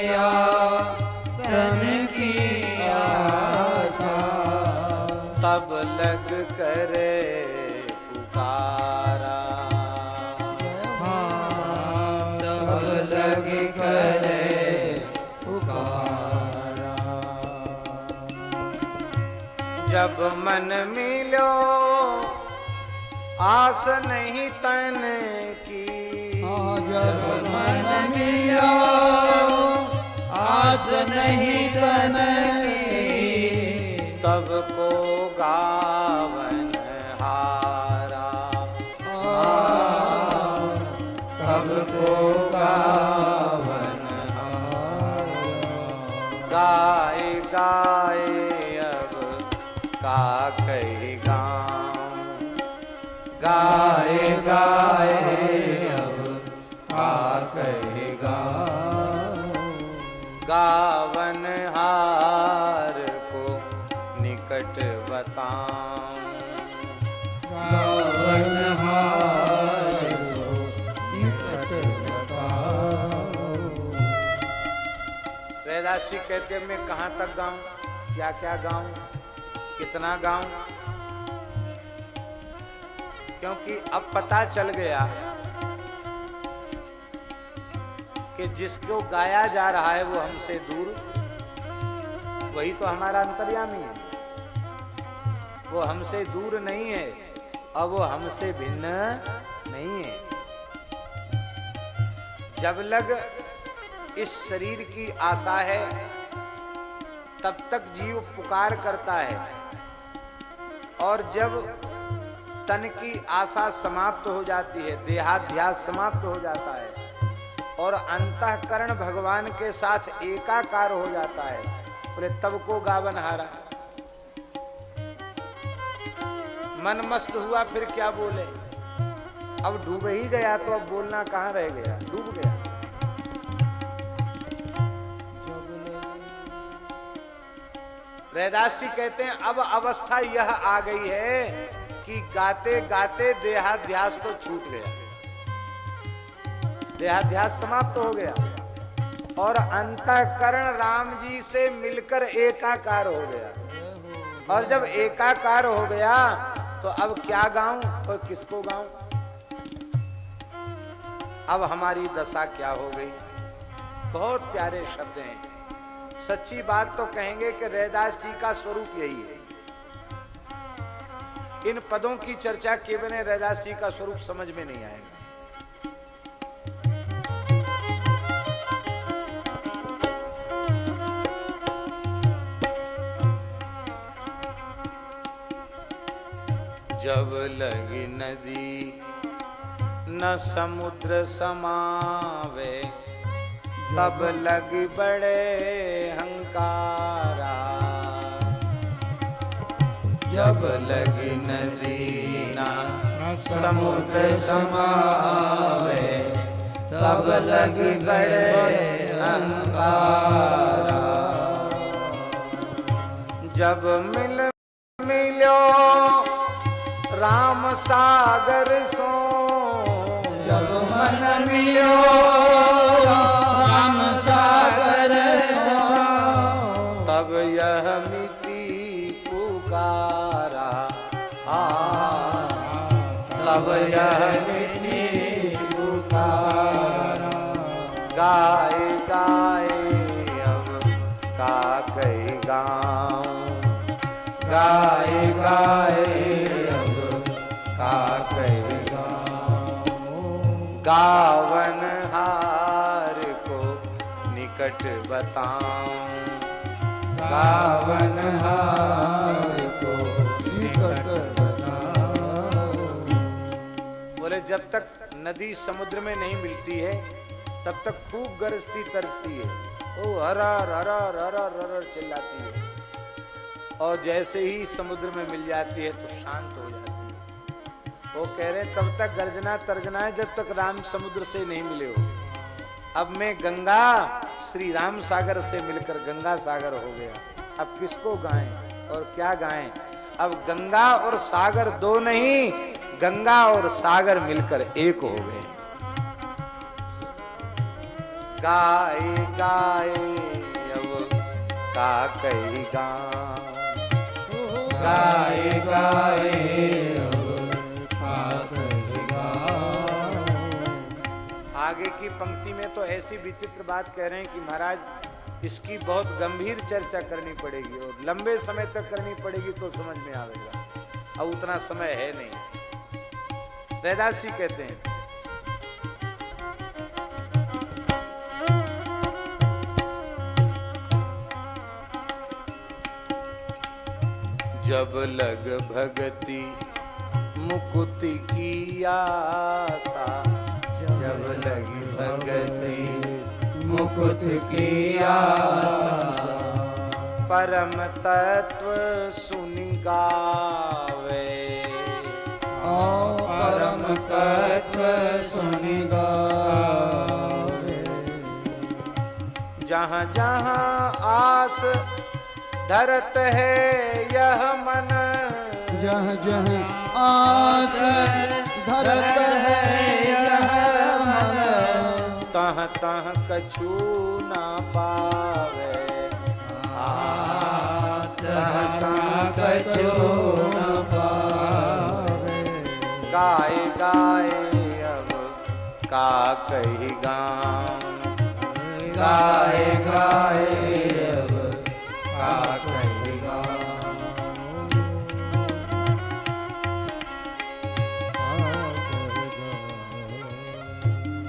यातन की आशा, तब लग करे पुकारा, हाँ तब लग करे पुकारा, जब मन मिलो आस नहीं तन की, हाँ जब मन मिलो आस नहीं तन की, तब को गावन हारा, तब को गावन हारा, गाए गाए अब का कही गाऊं, गाए गाए अब का कही गाऊं, गावन हार को निकट बताऊं, गावन हार को निकट बताऊं। रैदास जी कहते मैं कहाँ तक गाऊं, क्या क्या गाऊं, कितना गाऊं, क्योंकि अब पता चल गया कि जिसको गाया जा रहा है वो हमसे दूर, वही तो हमारा अंतर्यामी है, वो हमसे दूर नहीं है और वो हमसे भिन्न नहीं है। जब लग इस शरीर की आशा है तब तक जीव पुकार करता है, और जब तन की आशा समाप्त हो जाती है, देहाध्यास समाप्त हो जाता है और अंतःकरण भगवान के साथ एकाकार हो जाता है, बोले तब को गावन हारा। मन मस्त हुआ फिर क्या बोले, अब डूब ही गया तो अब बोलना कहाँ रह गया, डूब गया। रैदास जी कहते हैं अब अवस्था यह आ गई है कि गाते गाते देहाध्यास तो छूट गया, देहाध्यास समाप्त हो गया, और अंतःकरण राम जी से मिलकर एकाकार हो गया। और जब एकाकार हो गया तो अब क्या गाऊं और किसको गाऊं? अब हमारी दशा क्या हो गई? बहुत प्यारे शब्द हैं। सच्ची बात तो कहेंगे कि रैदास जी का स्वरूप यही है। इन पदों की चर्चा किए बिना रैदास जी का स्वरूप समझ में नहीं आएगा। जब लगी नदी न समुद्र समावे, तब लगी बड़े हंकारा। जब लगी नदी न समुद्र समावे, तब लगी बड़े हंकारा। जब मिलो राम सागर सो, जब मन मिलो राम सागर सो, तब यह मिट्टी पुकारा। तब यह मिट्टी पुकारा। गाए गाए अब का कई गाँव, गाए गाए गावन हार को निकट बताऊं, गावन हार को निकट बताऊं। बोले जब तक नदी समुद्र में नहीं मिलती है तब तक खूब गरजती तरसती है, ओ हरर हरर हरर हरर चिल्लाती है। और जैसे ही समुद्र में मिल जाती है तो शांत हो जाती है। वो कह रहे तब तक गर्जना तर्जना है जब तक राम समुद्र से नहीं मिले हो। अब मैं गंगा श्री राम सागर से मिलकर गंगा सागर हो गया। अब किसको गाएं और क्या गाएं? अब गंगा और सागर दो नहीं, गंगा और सागर मिलकर एक हो गए। गाए गाए अब का कई गाँव, गाए गाए आगे की पंक्ति में तो ऐसी विचित्र बात कह रहे हैं कि महाराज इसकी बहुत गंभीर चर्चा करनी पड़ेगी और लंबे समय तक करनी पड़ेगी तो समझ में आएगा। अब उतना समय है नहीं। रैदास जी कहते हैं जब लग भगति मुकुति की आशा, जब लगी भगति मुकुट की आशा, परम तत्व सुनि गावे। परम तत्व सुनि गावे। जहाँ जहाँ आस धरत है यह मन, जहाँ जहाँ आस धरत है यह मन, तह तह कछु न पावे। तह तह कछु न पावे। गाए गाए अब का कही गाँव, गाए गाए अब का कही गाँव।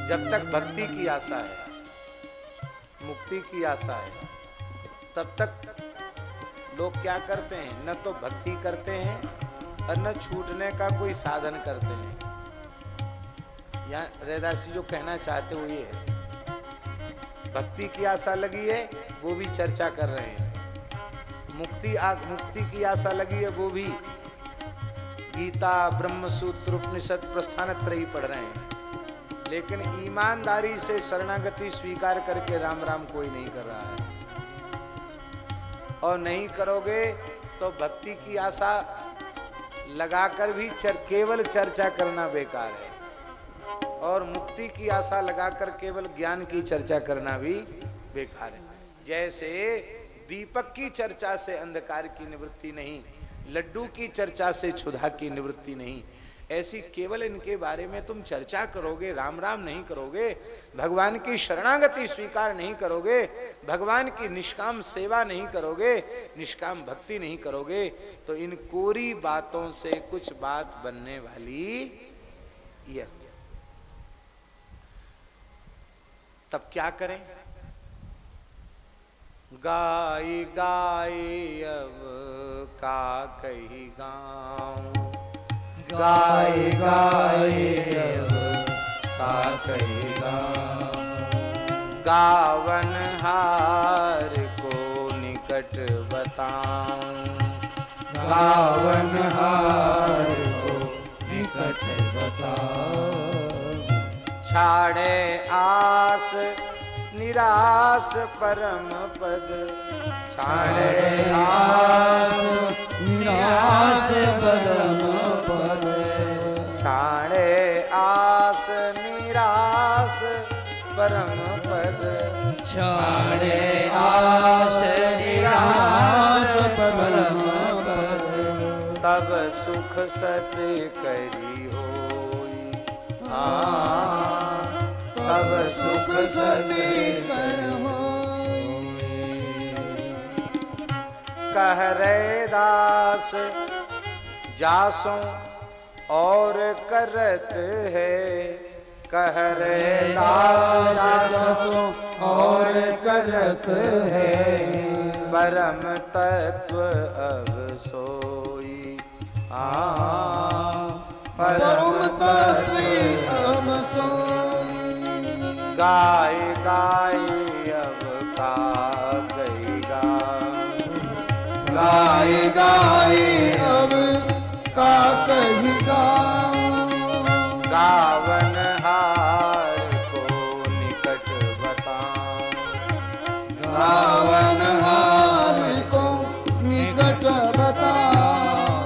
जब तक भक्ति की आशा है, मुक्ति की आशा है, तब तक लोग क्या करते हैं? न तो भक्ति करते हैं और न छूटने का कोई साधन करते हैं। यहाँ रैदास जी जो कहना चाहते हो ये है, भक्ति की आशा लगी है वो भी चर्चा कर रहे हैं, मुक्ति की आशा लगी है वो भी गीता ब्रह्म सूत्र उपनिषद प्रस्थान त्रयी पढ़ रहे हैं। लेकिन ईमानदारी से शरणागति स्वीकार करके राम राम कोई नहीं कर रहा है। और नहीं करोगे तो भक्ति की आशा लगाकर भी केवल चर्चा करना बेकार है, और मुक्ति की आशा लगाकर केवल ज्ञान की चर्चा करना भी बेकार है। जैसे दीपक की चर्चा से अंधकार की निवृत्ति नहीं, लड्डू की चर्चा से क्षुधा की निवृत्ति नहीं, ऐसी केवल इनके बारे में तुम चर्चा करोगे, राम राम नहीं करोगे, भगवान की शरणागति स्वीकार नहीं करोगे, भगवान की निष्काम सेवा नहीं करोगे, निष्काम भक्ति नहीं करोगे, तो इन कोरी बातों से कुछ बात बनने वाली ये। तब क्या करें? गाई गाई अब का कही गाऊं, गाय गाय अब का कही गाऊं, गावन हार को निकट बताऊं, गावन हार को निकट बताओ, छाड़े आस निराश परम पद, छाड़े आस निराश परम पद, छाड़े आस निराश परम पद, छाड़े आस निराश परम पद, तब सुख सत करी होई, तब सुख सत कर कह रे दास जासों और करत है, कह रे दास दासों और करत है, परम तत्व अब सोई, परम तत्व अब सोई, गाय गाय अब का गई गाऊं, गाय गाय अब का कही गाऊं, गावन हार को निकट बताऊं, गावन हार को निकट बताओ।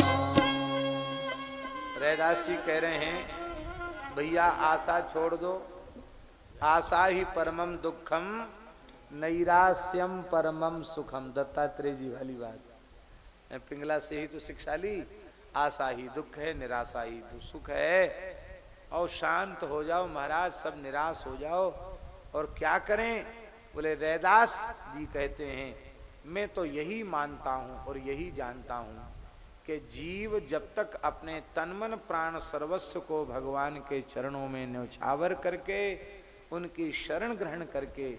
रैदास जी कह रहे हैं भैया आशा छोड़ दो, आशा ही परमम दुखम नैराश्यम परमम सुखम, दत्तात्रेय जी वाली बात। पिंगला से ही तो शिक्षा ली, आशा ही दुख है, निराशा ही तो सुख है। और शांत हो जाओ महाराज, सब निराश हो जाओ। और क्या करें? बोले रैदास जी कहते हैं मैं तो यही मानता हूं और यही जानता हूं कि जीव जब तक अपने तन मन प्राण सर्वस्व को भगवान के चरणों में न्यौछावर करके, उनकी शरण ग्रहण करके,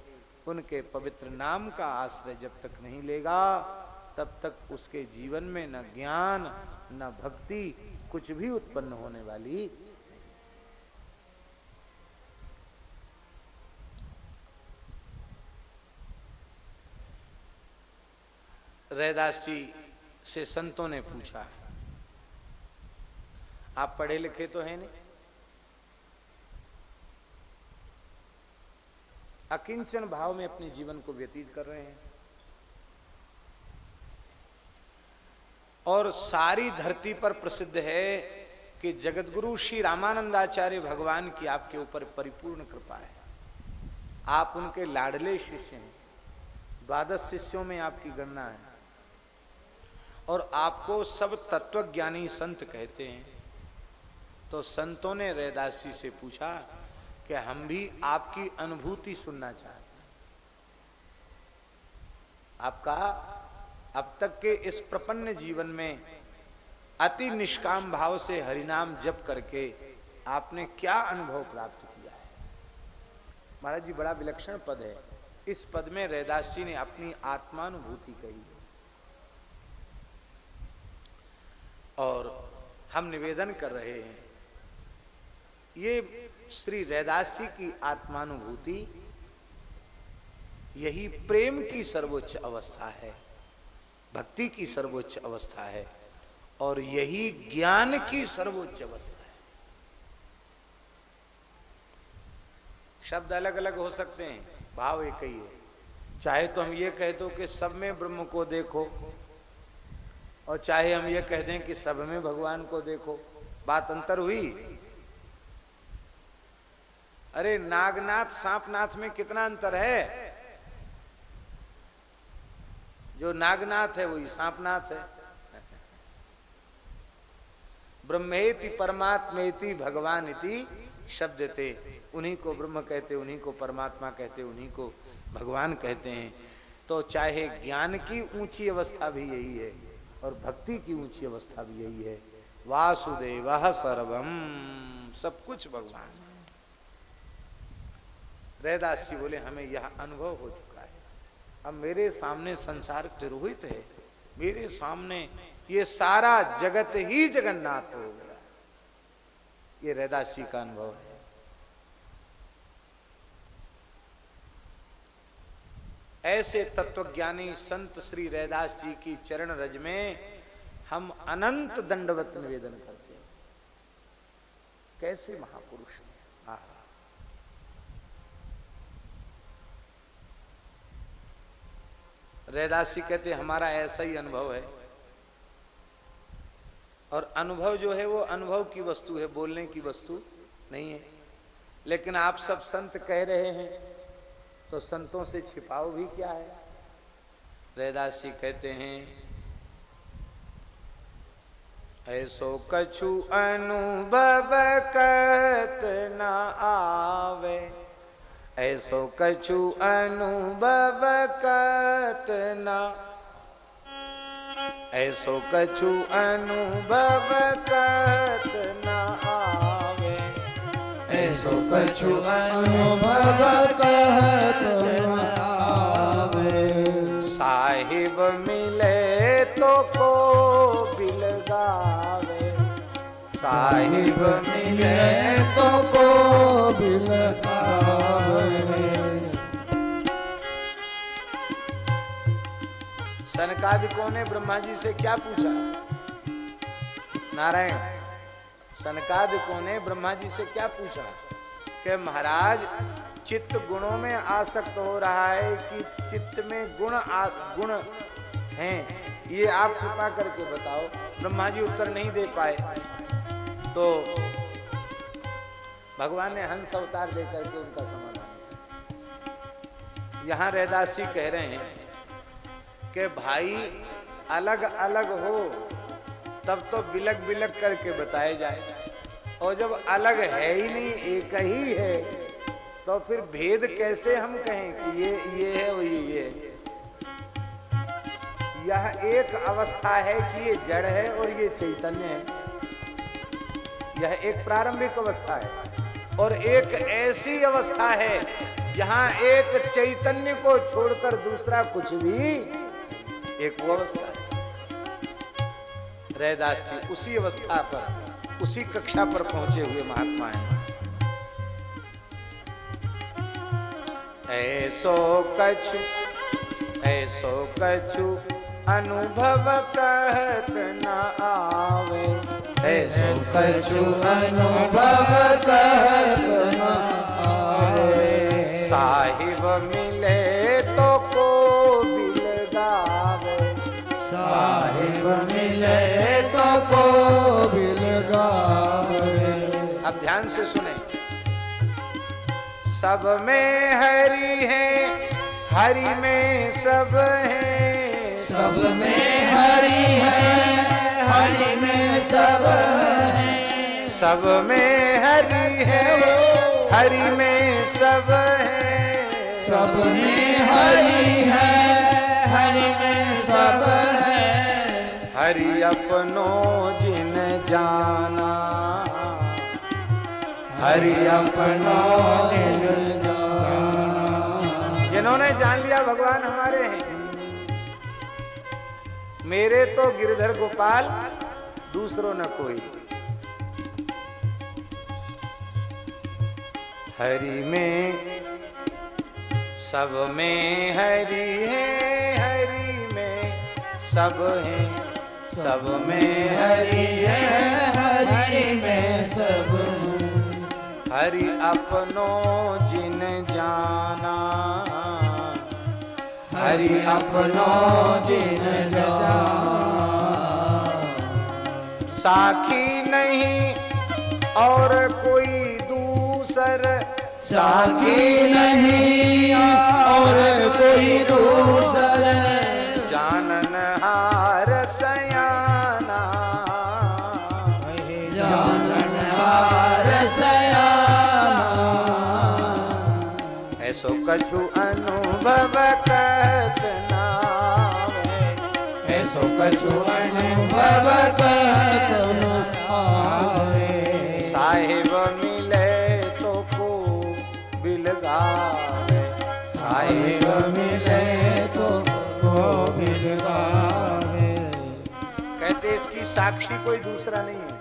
उनके पवित्र नाम का आश्रय जब तक नहीं लेगा, तब तक उसके जीवन में न ज्ञान न भक्ति कुछ भी उत्पन्न होने वाली। रैदास जी से संतों ने पूछा, आप पढ़े लिखे तो हैं नहीं, अकिंचन भाव में अपने जीवन को व्यतीत कर रहे हैं और सारी धरती पर प्रसिद्ध है कि जगतगुरु श्री रामानंदाचार्य भगवान की आपके ऊपर परिपूर्ण कृपा है। आप उनके लाडले शिष्य हैं, 12 शिष्यों में आपकी गणना है और आपको सब तत्वज्ञानी संत कहते हैं। तो संतों ने रैदास जी से पूछा कि हम भी आपकी अनुभूति सुनना चाहते हैं। आपका अब तक के इस प्रपन्न जीवन में अति निष्काम भाव से हरिनाम जप करके आपने क्या अनुभव प्राप्त किया है? महाराज जी बड़ा विलक्षण पद है। इस पद में रैदास जी ने अपनी आत्मानुभूति कही और हम निवेदन कर रहे हैं, ये श्री रैदास जी की आत्मानुभूति यही प्रेम की सर्वोच्च अवस्था है, भक्ति की सर्वोच्च अवस्था है और यही ज्ञान की सर्वोच्च अवस्था है। शब्द अलग अलग हो सकते हैं, भाव एक ही है। चाहे तो हम ये कह दो कि सब में ब्रह्म को देखो और चाहे हम ये कह दें कि सब में भगवान को देखो, बात अंतर हुई। अरे नागनाथ सांपनाथ में कितना अंतर है? जो नागनाथ है वही सांपनाथ है। ब्रह्मेति परमात्मेति भगवान इति शब्दते, उन्हीं को ब्रह्म कहते, उन्हीं को परमात्मा कहते, उन्हीं को भगवान कहते हैं। तो चाहे ज्ञान की ऊंची अवस्था भी यही है और भक्ति की ऊंची अवस्था भी यही है। वासुदेवः सर्वम, सब कुछ भगवान है। रैदास जी बोले हमें यह अनुभव हो चुका है। अब मेरे सामने संसार तिरोहित है, मेरे सामने ये सारा जगत ही जगन्नाथ हो गया। ये रैदास जी का अनुभव है। ऐसे तत्वज्ञानी संत श्री रैदास जी की चरण रज में हम अनंत दंडवत निवेदन करते हैं। कैसे महापुरुष हैं। रैदास जी कहते हमारा ऐसा ही अनुभव है, और अनुभव जो है वो अनुभव की वस्तु है, बोलने की वस्तु नहीं है। लेकिन आप सब संत कह रहे हैं तो संतों से छिपाओ भी क्या है। रैदास जी कहते हैं ऐसो कछु अनुभव कत न आवे, ऐसो कछु अनुभव कत न, ऐसो कछु अनुभव कत न आवे, ऐसो कछु अनुभव कहत न आवे। साहिब मिले तो को बिलगावे, साहिब मिले तो को बिलगावे। सनकादिकों ने ब्रह्मा जी से क्या पूछा। नारायण, सनकादिकों ने ब्रह्मा जी से क्या पूछा कि महाराज चित्त गुणों में आसक्त हो रहा है कि चित्त में गुण हैं, ये आप कृपा करके बताओ। ब्रह्मा जी उत्तर नहीं दे पाए तो भगवान ने हंस अवतार देकर के उनका समाधान किया। यहां रैदास जी कह रहे हैं कि भाई अलग अलग हो तब तो बिलक बिलक करके बताए जाए, और जब अलग है ही नहीं, एक ही है, तो फिर भेद कैसे हम कहें कि ये है और ये है। यह एक अवस्था है कि ये जड़ है और ये चैतन्य है। यह एक प्रारंभिक अवस्था है, और एक ऐसी अवस्था है जहां एक चैतन्य को छोड़कर दूसरा कुछ भी, एक वो अवस्था है। रैदास जी उसी अवस्था पर, उसी कक्षा पर पहुंचे हुए महात्मा हैं। ऐसो कछु, ऐसो कछु अनुभव कहत न आवे, ऐसो कछु अनुभव कहत न आवे। साहिब मिले तो को बिलगावे, साहिब मिले तो को बिलगावे। अब ध्यान से सुने। सब में हरि है, हरि में सब है, सब में हरि है, हरि में सब है। सब में हरि है, हरि में सब है। सब में हरि है, हरि में सब है। हरि अपनो जिन जाना, हरि अपनो जिन जाना। जिन्होंने जान लिया भगवान हमारे हैं। मेरे तो गिरधर गोपाल, दूसरों न कोई। हरि में सब में हरि है, हरि में सब है। सब में हरि है, हरि में सब है। हरि अपनो जिन जाना, हरि अपनो जिन जाना। साखी नहीं और कोई दूसर, साखी नहीं और कोई दूसर। जान ऐसो कछु अनुभव कहत नावे, ऐसो कछु अनुभव कहत नावे। साहिब मिले तो को बिलगावे, साहिब मिले तो को बिलगावे। कहते इसकी साक्षी कोई दूसरा नहीं है,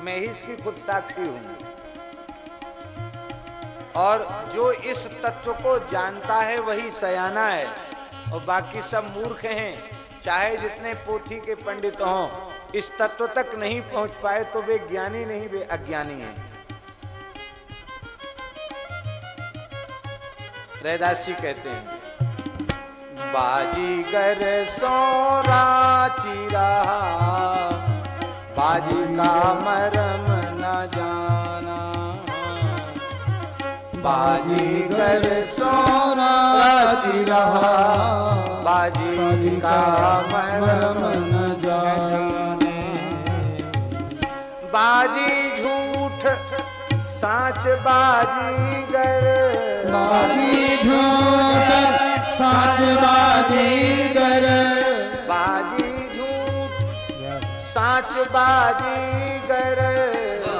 मैं ही इसकी खुद साक्षी हूं। और जो इस तत्व को जानता है वही सयाना है, और बाकी सब मूर्ख हैं। चाहे जितने पोथी के पंडित हों, इस तत्व तक नहीं पहुंच पाए तो वे ज्ञानी नहीं, वे अज्ञानी हैं। रैदास जी कहते हैं, बाजीगर सोरा चिरा, बाजी का मरम न जाना। बाजीगर सोरा चिरा, बाजी का मरम न जाने। बाजी झूठ साच बाजीगर, बाजी झूठ साच बाजीगर। बाजी झूठ साच बाजीगर,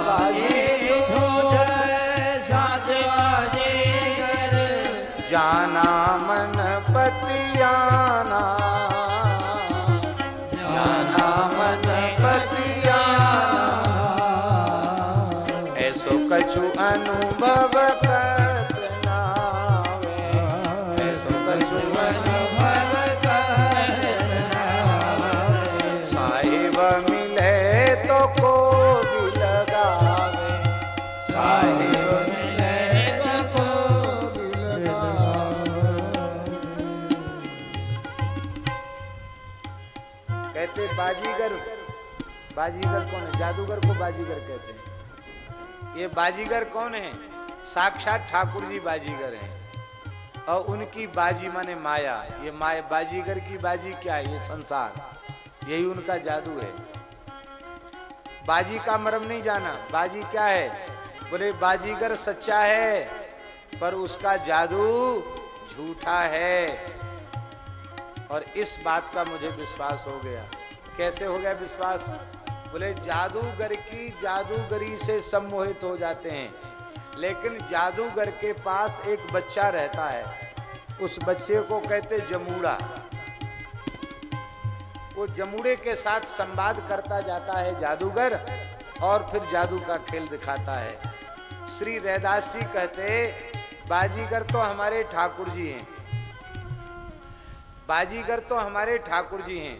बाजी झूठ साच बाजीगर। जाना मन पतियाना, जाना मन पतियाना। ऐसो कछु अनुभव कहत नावे, ऐसो कछु अनुभव कहत नावे। साहिब मिले तो को भी लगावे, साहिब मिले तो को बिलगावे। कहते बाजीगर, बाजीगर कौन है? जादूगर को बाजीगर कहते हैं। ये बाजीगर कौन है? साक्षात ठाकुर जी बाजीगर हैं, और उनकी बाजी माने माया। ये माया, बाजीगर की बाजी क्या है? ये संसार, यही उनका जादू है। बाजी का मर्म नहीं जाना। बाजी क्या है? बोले बाजीगर सच्चा है, पर उसका जादू झूठा है। और इस बात का मुझे विश्वास हो गया। कैसे हो गया विश्वास? बोले जादूगर की जादूगरी से सम्मोहित हो जाते हैं, लेकिन जादूगर के पास एक बच्चा रहता है, उस बच्चे को कहते जमूड़ा। वो जमूड़े के साथ संवाद करता जाता है जादूगर, और फिर जादू का खेल दिखाता है। श्री रैदास जी कहते बाजीगर तो हमारे ठाकुर जी हैं, बाजीगर तो हमारे ठाकुर जी हैं,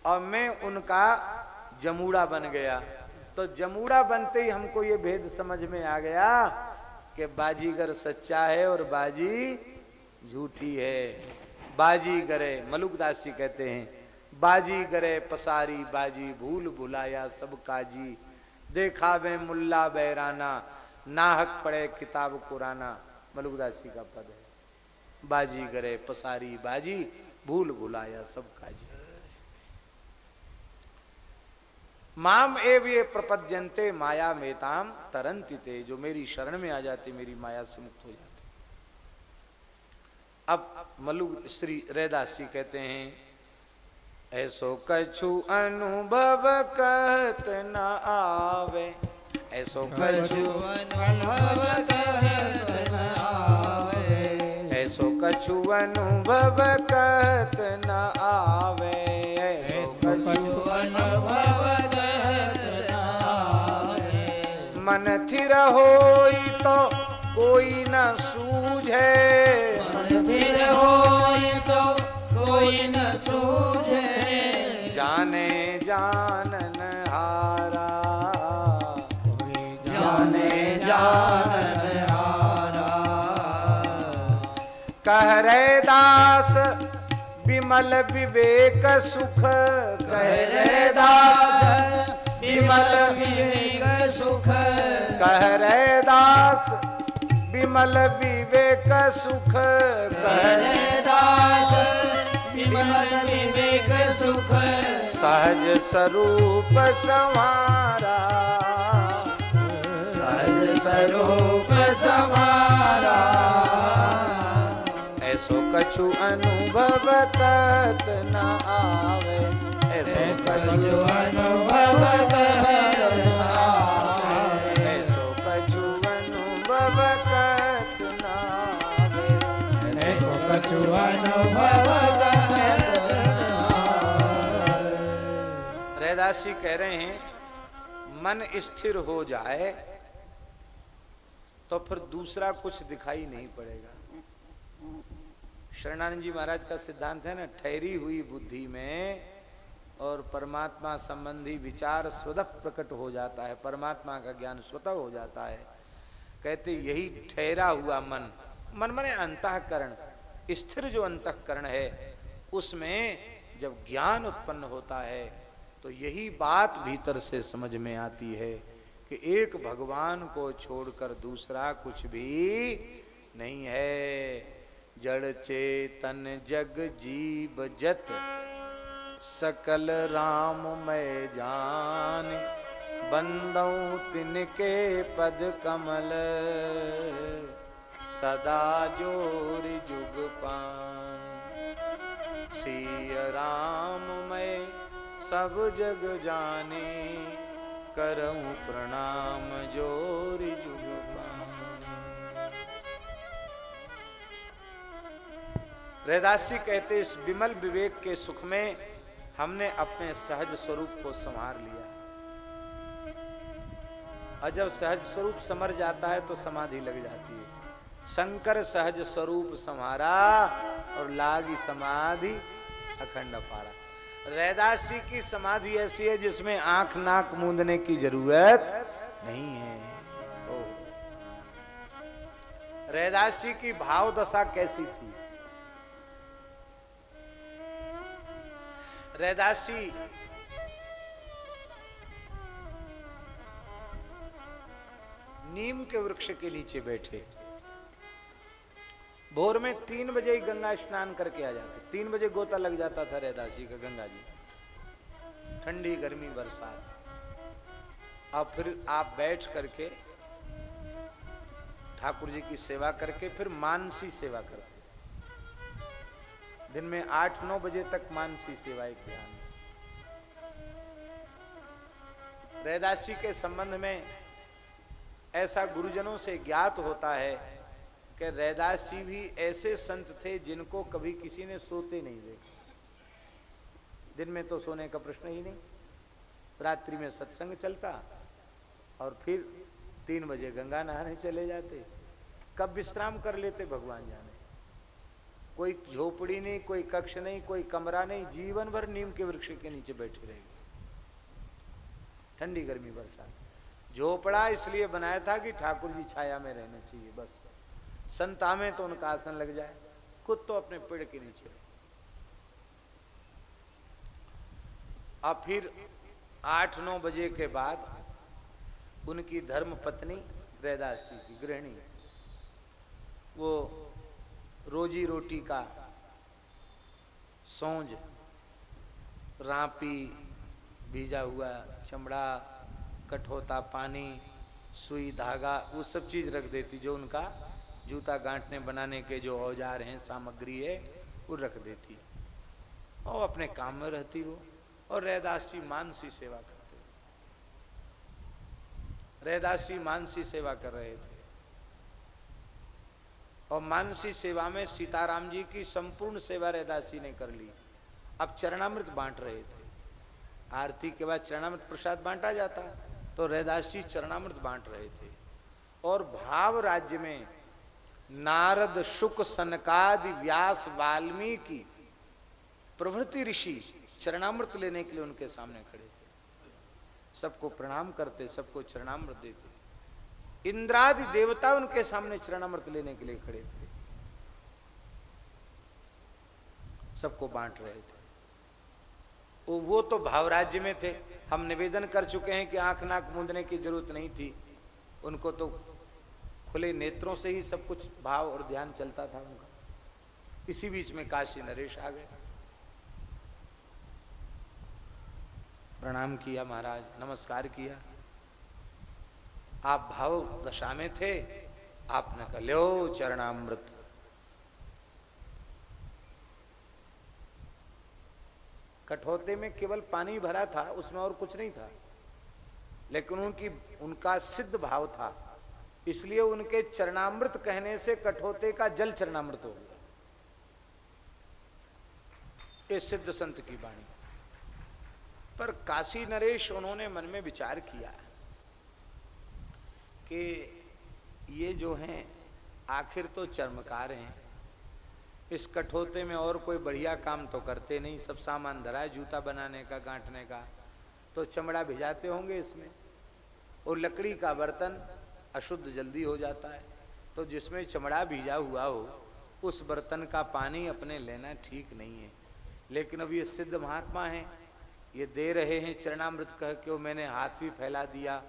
और मैं उनका जमूड़ा बन गया। तो जमूड़ा बनते ही हमको ये भेद समझ में आ गया कि बाजीगर सच्चा है और बाजी झूठी है। बाजीगरे, मलुकदास जी कहते हैं, बाजीगरे पसारी बाजी, भूल भुलाया सब काजी। देखा वे मुल्ला बैराना, नाहक पढ़े किताब कुराना। मलुकदास जी का पद है। बाजीगरे पसारी बाजी, भूल भुलाया सब काजी। माम एव ये प्रपद्यन्ते माया मेताम तरंति ते। जो मेरी शरण में आ जाते, मेरी माया से मुक्त हो जाते। अब मलु श्री रैदास जी कहते हैं, ऐसो कछु अनुभव कहत न आवे, ऐसो कछु अनुभव कहत न आवे। ऐसो कछु अनुभव कहत न आवे, ऐसो कछु अनुभव कहत न आवे। मन थिर होई तो कोई न सूझे, मन थिर होई तो कोई न सूझे। जाने जानन हारा, जाने जानन हारा। कह रैदास विमल विवेक सुख, कह रैदास विमल विवेक सुख। कह रैदास विमल विवेक सुख, कह रैदास विमल विवेक सुख। सहज स्वरूप संवारा, सहज स्वरूप संवारा। कछु अनुभव तत न आवे, ऐसो कछु अनुभव तत न आवे, ऐसो कछु अनुभव तत न आवे, ऐसो कछु अनुभव तत न आवे। रैदास जी कह रहे हैं मन स्थिर हो जाए तो फिर दूसरा कुछ दिखाई नहीं पड़ेगा। शरणानंद जी महाराज का सिद्धांत है ना, ठहरी हुई बुद्धि में और परमात्मा संबंधी विचार स्वतः प्रकट हो जाता है, परमात्मा का ज्ञान स्वतः हो जाता है। कहते यही ठहरा हुआ मन, मन माने अंतःकरण, स्थिर जो अंतःकरण है उसमें जब ज्ञान उत्पन्न होता है तो यही बात भीतर से समझ में आती है कि एक भगवान को छोड़कर दूसरा कुछ भी नहीं है। जड़ चेतन जग जीव जत सकल राम मैं जान, बंदौ तिनके पद कमल सदा जोर जुग पान। सिय राम मैं सब जग जाने, करऊं प्रणाम जोर जुग पान। रैदास जी कहते इस विमल विवेक के सुख में हमने अपने सहज स्वरूप को संवार लिया, और जब सहज स्वरूप समर जाता है तो समाधि लग जाती है। शंकर सहज स्वरूप संहारा और लागी समाधि अखंड पारा। रैदास जी की समाधि ऐसी है जिसमें आंख नाक मूंदने की जरूरत नहीं है। रैदास जी की भाव दशा कैसी थी? रैदास जी नीम के वृक्ष के नीचे बैठे, भोर में 3 बजे ही गंगा स्नान करके आ जाते। 3 बजे गोता लग जाता था रैदास जी का गंगा जी, ठंडी गर्मी बरसात। और फिर आप बैठ करके ठाकुर जी की सेवा करके फिर मानसी सेवा करते थे। दिन में 8-9 बजे तक मानसी सेवा एक ध्यान। रैदास जी के संबंध में ऐसा गुरुजनों से ज्ञात होता है कि रैदास जी भी ऐसे संत थे जिनको कभी किसी ने सोते नहीं देखा। दिन में तो सोने का प्रश्न ही नहीं, रात्रि में सत्संग चलता और फिर 3 बजे गंगा नहाने चले जाते। कब विश्राम कर लेते भगवान जाने। कोई झोपड़ी नहीं, कोई कक्ष नहीं, कोई कमरा नहीं, जीवन भर नीम के वृक्ष के नीचे बैठे रहे, ठंडी गर्मी बरसात। झोपड़ा इसलिए बनाया था कि ठाकुर जी छाया में रहना चाहिए, बस। संत आमे तो उनका आसन लग जाए, खुद तो अपने पेड़ के नीचे। अब फिर 8-9 बजे के बाद उनकी धर्म पत्नी रैदास जी की गृहिणी, वो रोजी रोटी का सौंज, रापी, भीजा हुआ चमड़ा, कठोता पानी, सुई धागा, वो सब चीज रख देती। जो उनका जूता गांठने बनाने के जो औजार हैं, सामग्री है, वो रख देती और अपने काम में रहती वो। और रैदास जी मानसी सेवा करते। रैदास जी मानसी सेवा कर रहे थे और मानसी सेवा में सीताराम जी की संपूर्ण सेवा रैदास जी ने कर ली। अब चरणामृत बांट रहे थे। आरती के बाद चरणामृत प्रसाद बांटा जाता, तो रैदास जी चरणामृत बांट रहे थे। और भाव राज्य में नारद, शुक, सनकादि, व्यास, वाल्मीकि प्रभृति ऋषि चरणामृत लेने के लिए उनके सामने खड़े थे। सबको प्रणाम करते, सबको चरणामृत देते। इंद्रादि देवता उनके सामने चरणामृत लेने के लिए खड़े थे, सबको बांट रहे थे। वो तो भाव राज्य में थे। हम निवेदन कर चुके हैं कि आंख नाक मूंदने की जरूरत नहीं थी, उनको तो खुले नेत्रों से ही सब कुछ भाव और ध्यान चलता था उनका। इसी बीच में काशी नरेश आ गए, प्रणाम किया, महाराज नमस्कार किया। आप भाव दशा में थे, आपने कहा लो चरणामृत। कठौते में केवल पानी भरा था, उसमें और कुछ नहीं था, लेकिन उनका सिद्ध भाव था, इसलिए उनके चरणामृत कहने से कठौते का जल चरणामृत हो गया। ये सिद्ध संत की वाणी। पर काशी नरेश उन्होंने मन में विचार किया कि ये जो हैं आखिर तो चर्मकार हैं, इस कठौते में और कोई बढ़िया काम तो करते नहीं, सब सामान धरा है जूता बनाने का, गांठने का, तो चमड़ा भिजाते होंगे इसमें, और लकड़ी का बर्तन अशुद्ध जल्दी हो जाता है, तो जिसमें चमड़ा भिजा हुआ हो उस बर्तन का पानी अपने लेना ठीक नहीं है। लेकिन अब ये सिद्ध महात्मा हैं, ये दे रहे हैं चरणामृत कह के, मैंने हाथ भी फैला दिया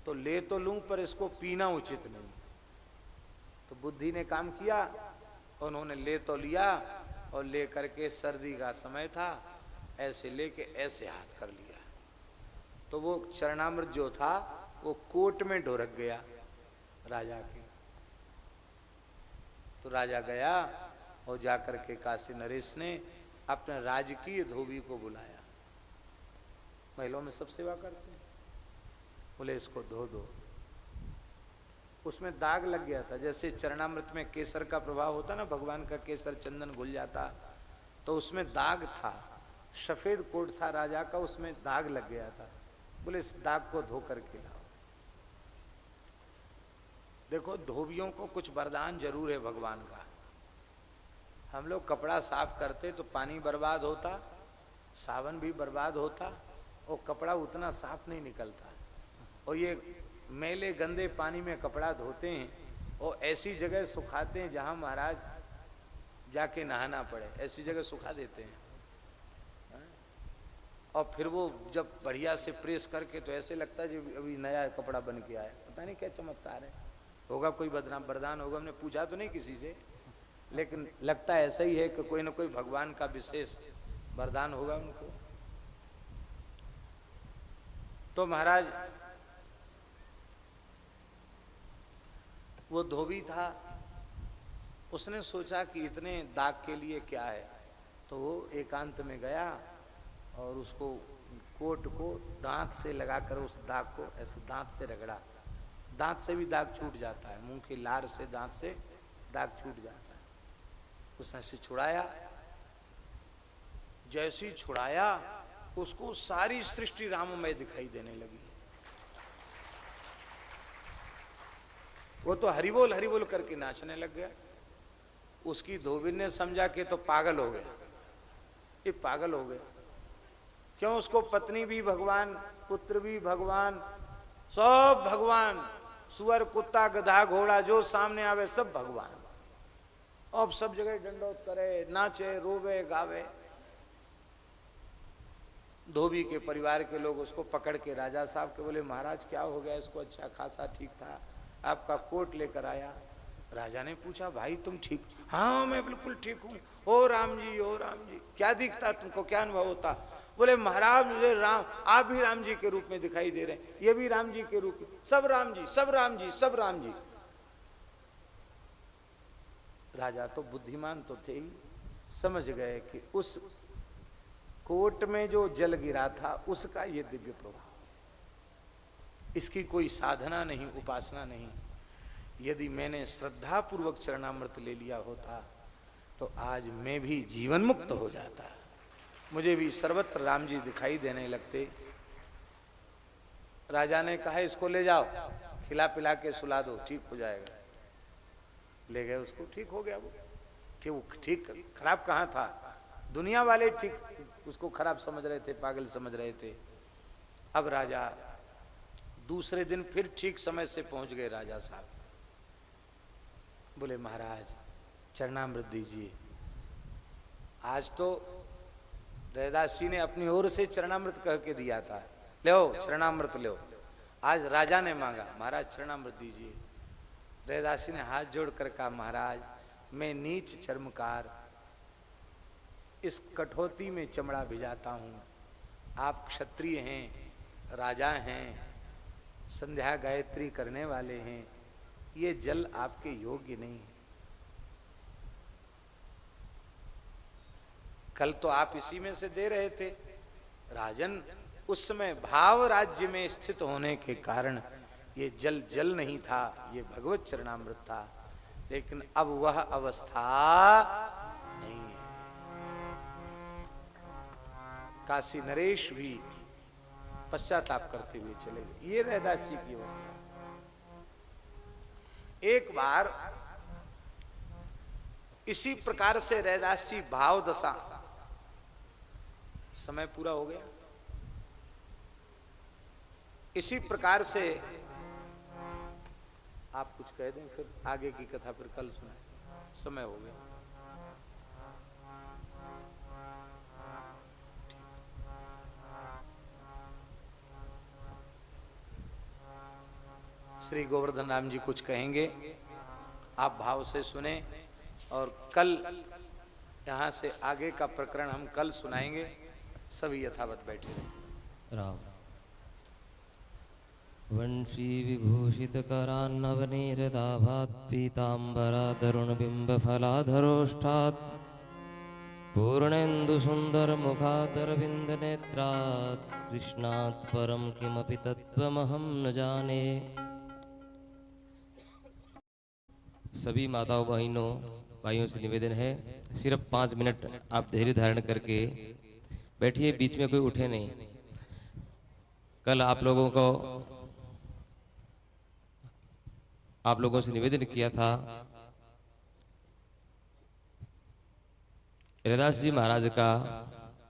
तो ले तो लूं, पर इसको पीना उचित नहीं। तो बुद्धि ने काम किया, उन्होंने ले तो लिया और ले करके, सर्दी का समय था, ऐसे लेके ऐसे हाथ कर लिया, तो वो चरणामृत जो था वो कोट में ढुरक गया राजा के। तो राजा गया और जाकर के काशी नरेश ने अपने राजकीय धोबी को बुलाया, महलों में सब सेवा करते हैं, बोले इसको धो दो। उसमें दाग लग गया था, जैसे चरणामृत में केसर का प्रभाव होता ना, भगवान का केसर चंदन घुल जाता, तो उसमें दाग था, सफेद कोट था राजा का, उसमें दाग लग गया था। बोले इस दाग को धो करके लाओ। देखो धोबियों को कुछ वरदान जरूर है भगवान का। हम लोग कपड़ा साफ करते तो पानी बर्बाद होता, साबुन भी बर्बाद होता, और कपड़ा उतना साफ नहीं निकलता। और ये मैले गंदे पानी में कपड़ा धोते हैं और ऐसी जगह सुखाते हैं जहां महाराज जाके नहाना पड़े, ऐसी जगह सुखा देते हैं। और फिर वो जब बढ़िया से प्रेस करके, तो ऐसे लगता है जो अभी नया कपड़ा बन के आया। पता नहीं क्या चमत्कार है, होगा कोई वरदान होगा, हमने पूछा तो नहीं किसी से, लेकिन लगता ऐसा ही है कि कोई ना कोई भगवान का विशेष वरदान होगा उनको। तो महाराज वो धोबी था, उसने सोचा कि इतने दाग के लिए क्या है, तो वो एकांत में गया और उसको कोट को दांत से लगाकर उस दाग को ऐसे दांत से रगड़ा। दांत से भी दाग छूट जाता है, मुंह की लार से दांत से दाग छूट जाता है। उसने से छुड़ाया, जैसी छुड़ाया उसको सारी सृष्टि राममय दिखाई देने लगी। वो तो हरिबोल हरिबोल करके नाचने लग गया। उसकी धोबी ने समझा कि तो पागल हो गया, ये पागल हो गया। क्यों? उसको पत्नी भी भगवान, पुत्र भी भगवान, सब भगवान, सुअर कुत्ता गधा घोड़ा जो सामने आवे सब भगवान। अब सब जगह दंडोत करे, नाचे, रोवे, गावे। धोबी के परिवार के लोग उसको पकड़ के राजा साहब के बोले, महाराज क्या हो गया इसको? अच्छा खासा ठीक था, आपका कोट लेकर आया। राजा ने पूछा, भाई तुम ठीक? हाँ मैं बिल्कुल ठीक हूँ। ओ राम जी, ओ राम जी। क्या दिखता तुमको, क्या अनुभव होता? बोले महाराज मुझे राम, आप भी राम जी के रूप में दिखाई दे रहे हैं, ये भी राम जी के रूप में, सब राम जी, सब राम जी, सब राम जी। राजा तो बुद्धिमान तो थे ही, समझ गए कि उस कोट में जो जल गिरा था उसका ये दिव्य प्रभाव, इसकी कोई साधना नहीं, उपासना नहीं। यदि मैंने श्रद्धा पूर्वक चरणामृत ले लिया होता तो आज मैं भी जीवन मुक्त हो जाता, मुझे भी सर्वत्र राम जी दिखाई देने लगते। राजा ने कहा इसको ले जाओ, खिला पिला के सुला दो, ठीक हो जाएगा। ले गए उसको, ठीक हो गया। वो ठीक, खराब कहाँ था? दुनिया वाले ठीक उसको खराब समझ रहे थे, पागल समझ रहे थे। अब राजा दूसरे दिन फिर ठीक समय से पहुंच गए। राजा साहब बोले महाराज चरणामृत दीजिए। आज तो रैदास जी ने अपनी ओर से चरणामृत कह के दिया था, लो चरणामृत लो। आज राजा ने मांगा, महाराज चरणामृत दीजिए। रैदास जी ने हाथ जोड़कर कहा, महाराज मैं नीच चर्मकार, इस कठौती में चमड़ा भिजाता हूँ, आप क्षत्रिय हैं, राजा हैं, संध्या गायत्री करने वाले हैं, ये जल आपके योग्य नहीं है। कल तो आप इसी में से दे रहे थे। राजन, उस समय भाव राज्य में स्थित होने के कारण ये जल जल नहीं था, ये भगवत चरणामृत था। लेकिन अब वह अवस्था नहीं है। काशी नरेश भी पश्चाताप करते हुए चले गए। ये रैदास जी की अवस्था। एक बार इसी प्रकार से रैदास जी भाव दशा, समय पूरा हो गया। इसी प्रकार से आप कुछ कह दें, फिर आगे की कथा फिर कल सुनाए। समय हो गया। श्री गोवर्धन राम जी कुछ कहेंगे, आप भाव से सुने। और कल यहाँ से आगे का प्रकरण हम कल सुनाएंगे। सभी यथावत बैठे रहे। राम वंशी विभूषित करान्नवनीरदाभात् पीताम्बराधरुणबिम्बफलाधरोष्ठात् पूर्णेन्दु सुंदर मुखादरविन्दनेत्रात् कृष्णात् परं किमपि तत्त्वमहं न जाने। सभी माताओं बहनों भाइयों से निवेदन है, सिर्फ 5 मिनट आप धैर्य धारण करके बैठिए, बीच में कोई उठे नहीं। कल आप लोगों से निवेदन किया था, रैदास जी महाराज का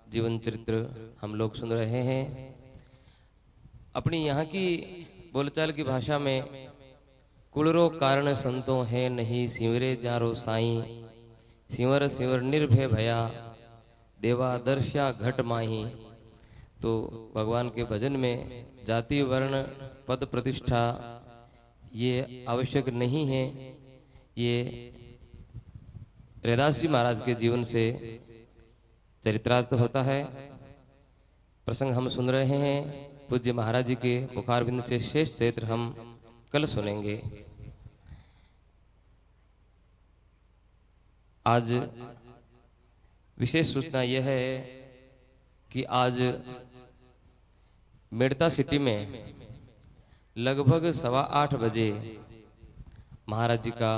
जीवन चरित्र हम लोग सुन रहे हैं। अपनी यहाँ की बोलचाल की भाषा में कुड़रो कारण संतों है नहीं, सिंवरे जारो साईं, सिंवर सिंवर निर्भय भया, देवा दर्शा घट माही। तो भगवान के भजन में जाति वर्ण पद प्रतिष्ठा ये आवश्यक नहीं है। ये रैदास जी महाराज के जीवन से चरित्रार्थ होता है। प्रसंग हम सुन रहे हैं, पूज्य महाराज जी के मुखारबिंद से शेष चरित्र हम कल सुनेंगे। आज विशेष सूचना यह है कि आज मेड़ता सिटी में लगभग 8:15 बजे महाराज जी का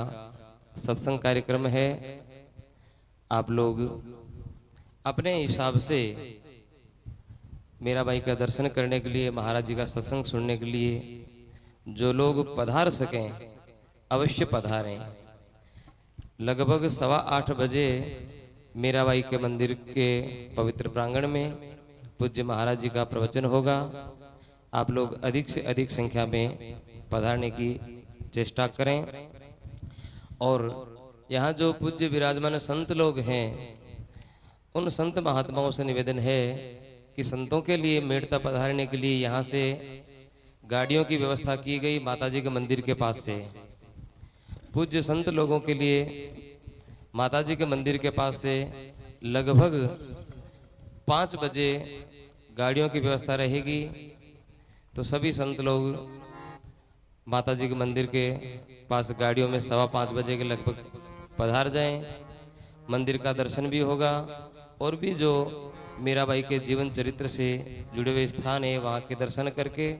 सत्संग कार्यक्रम है। आप लोग अपने हिसाब से मीराबाई का दर्शन करने के लिए, महाराज जी का सत्संग सुनने के लिए जो लोग पधार सकें अवश्य पधारें। लगभग 8:15 बजे मीराबाई के मंदिर के पवित्र प्रांगण में पूज्य महाराज जी का प्रवचन होगा। आप लोग अधिक से अधिक संख्या में पधारने की चेष्टा करें। और यहाँ जो पूज्य विराजमान संत लोग हैं, उन संत महात्माओं से निवेदन है कि संतों के लिए मेड़ता पधारने के लिए यहाँ से गाड़ियों की व्यवस्था की गई माताजी के मंदिर के पास से। पूज्य संत लोगों के लिए माताजी के मंदिर के पास से लगभग 5 बजे गाड़ियों की व्यवस्था रहेगी। तो सभी संत लोग माताजी के मंदिर के पास गाड़ियों में 5:15 बजे के लगभग पधार जाएं। मंदिर का दर्शन भी होगा और भी जो मीराबाई के जीवन चरित्र से जुड़े हुए स्थान है वहाँ के दर्शन करके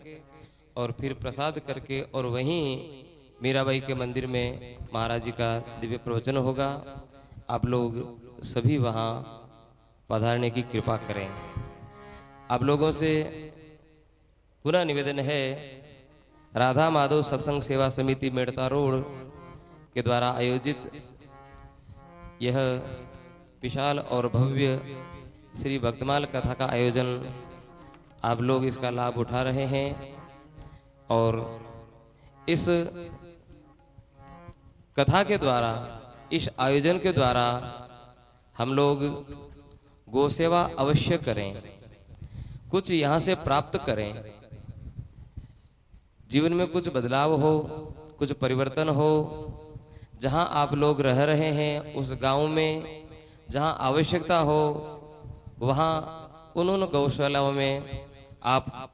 और फिर प्रसाद करके और वहीं मीराबाई के मंदिर में महाराज जी का दिव्य प्रवचन होगा। आप लोग सभी वहाँ पधारने की कृपा करें। आप लोगों से पुनः निवेदन है, राधा माधव सत्संग सेवा समिति मेड़ता रोड के द्वारा आयोजित यह विशाल और भव्य श्री भक्तमाल कथा का आयोजन आप लोग इसका लाभ उठा रहे हैं। और इस कथा के द्वारा, इस आयोजन के द्वारा हम लोग गौ सेवा अवश्य करें, कुछ यहाँ से प्राप्त करें। जीवन में कुछ बदलाव हो, कुछ परिवर्तन हो। जहाँ आप लोग रह रहे हैं उस गांव में जहाँ आवश्यकता हो वहाँ उन गौशालाओं में आप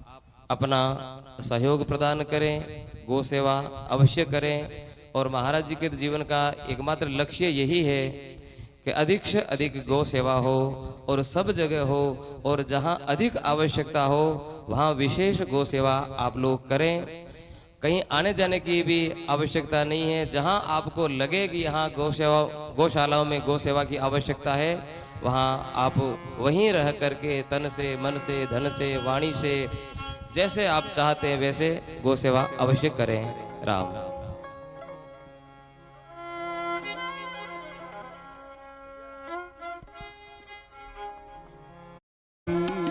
अपना सहयोग प्रदान करें, गौ सेवा अवश्य करें। और महाराज जी के जीवन का एकमात्र लक्ष्य यही है कि अधिक से अधिक गौ सेवा हो और सब जगह हो, और जहाँ अधिक आवश्यकता हो वहाँ विशेष गौ सेवा आप लोग करें। कहीं आने जाने की भी आवश्यकता नहीं है। जहाँ आपको लगे कि यहाँ गौशालाओं में गौ सेवा की आवश्यकता है, वहाँ आप वहीं रह करके तन से, मन से, धन से, वाणी से, जैसे आप चाहते हैं वैसे गौ सेवा अवश्य करें। राम।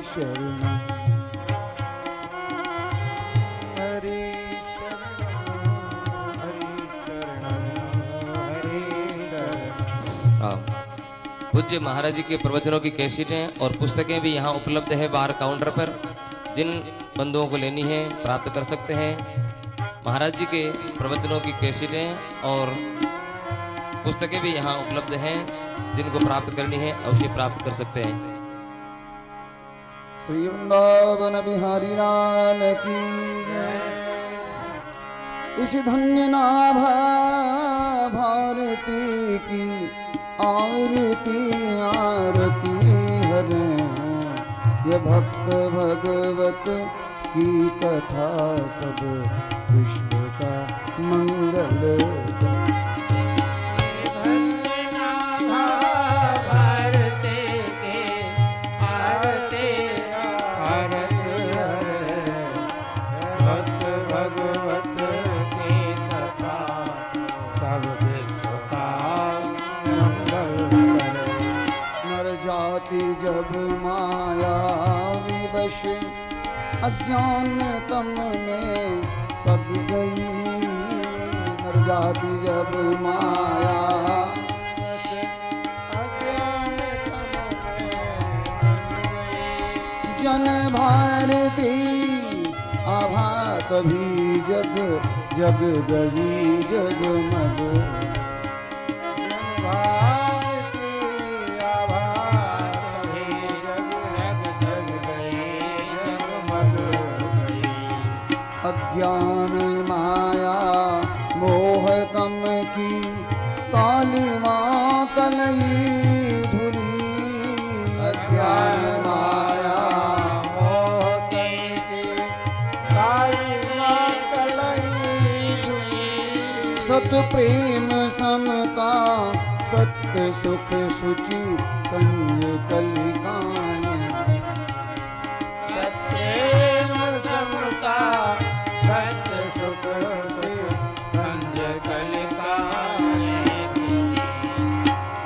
शरण हरि पूज्य महाराज जी के प्रवचनों की कैसेटें और पुस्तकें भी यहाँ उपलब्ध है बाहर काउंटर पर। जिन बंधुओं को लेनी है प्राप्त कर सकते हैं। महाराज जी के प्रवचनों की कैसेटें और पुस्तकें भी यहाँ उपलब्ध हैं। जिनको प्राप्त करनी है अवश्य प्राप्त कर सकते हैं। श्री वृंदावन बिहारी लाल की इस धन्य नाभा भारती की आरती आरती हरे। ये भक्त भगवत की कथा सब विश्व का मंगल। जब माया विवश अज्ञान तम में पग गई। नर जाति जब माया अज्ञान तम में जन भारती आभा तभी जग जग गई जगमग। अज्ञान माया मोह कम की काली माँ कलई धुरी। अज्ञान माया मोह कम की काली माँ कलई धुरी। सत प्रेम समता सत्य सुख सुचि कंज कलिकाएं। सत प्रेम समता सत्य सुख कंज कलिकाएं।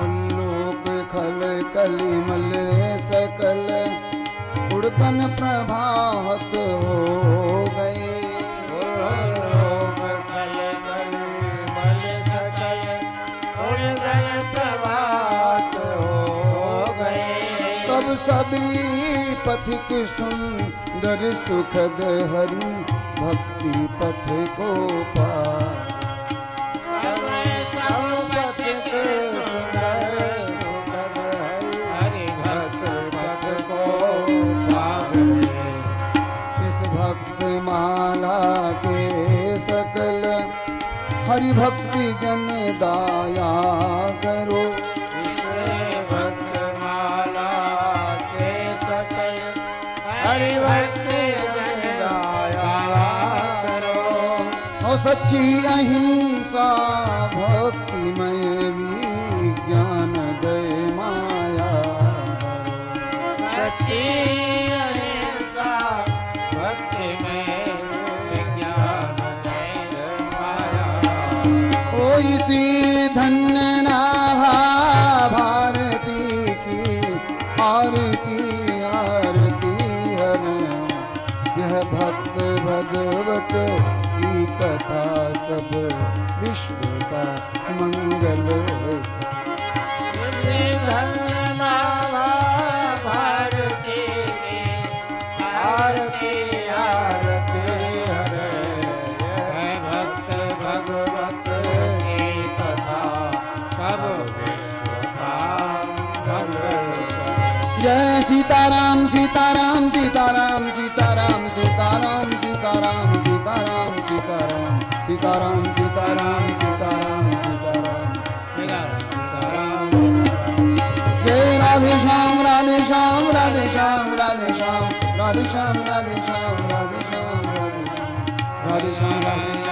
उल्लोक खल कलिमल सकल उड़कन प्रभात हो गए। उल्लोक खल कलिमल सकल उड़कन प्रभात हो गए। तब सभी पथिक सुंदर सुखद हरि भक्ति पथ को पार। सब पथिक सुंदर सुखद हरि भक्त पथ को पार। इस भक्त माला के सकल हरि भक्ति जन दाया करो। भक्त माला के सकल हरि भक्ति जन दाया करो। और सच्ची अहिंसा भक्तिमय विज्ञान दय माया। सच्ची अहिंसा भक्तिमय विज्ञान दय माया। ओ इसी धन्य नाभा भारती की आरती आरती हरे। यह भक्त भगवत की कथा सब विश्व का मंगल। धन्य नाभा भारती की आरती आरती हरे। यह भक्त भगवत की कथा सब विश्व का मंगल। जय सीताराम सीताराम सीताराम सीताराम सीताराम सीताराम सीताराम सीताराम सीताराम सीताराम सीताराम सीताराम सीताराम। राधे श्याम राधे श्याम राधे श्याम राधे श्याम राधे श्याम राधे श्याम राधे श्याम राधे श्याम राधे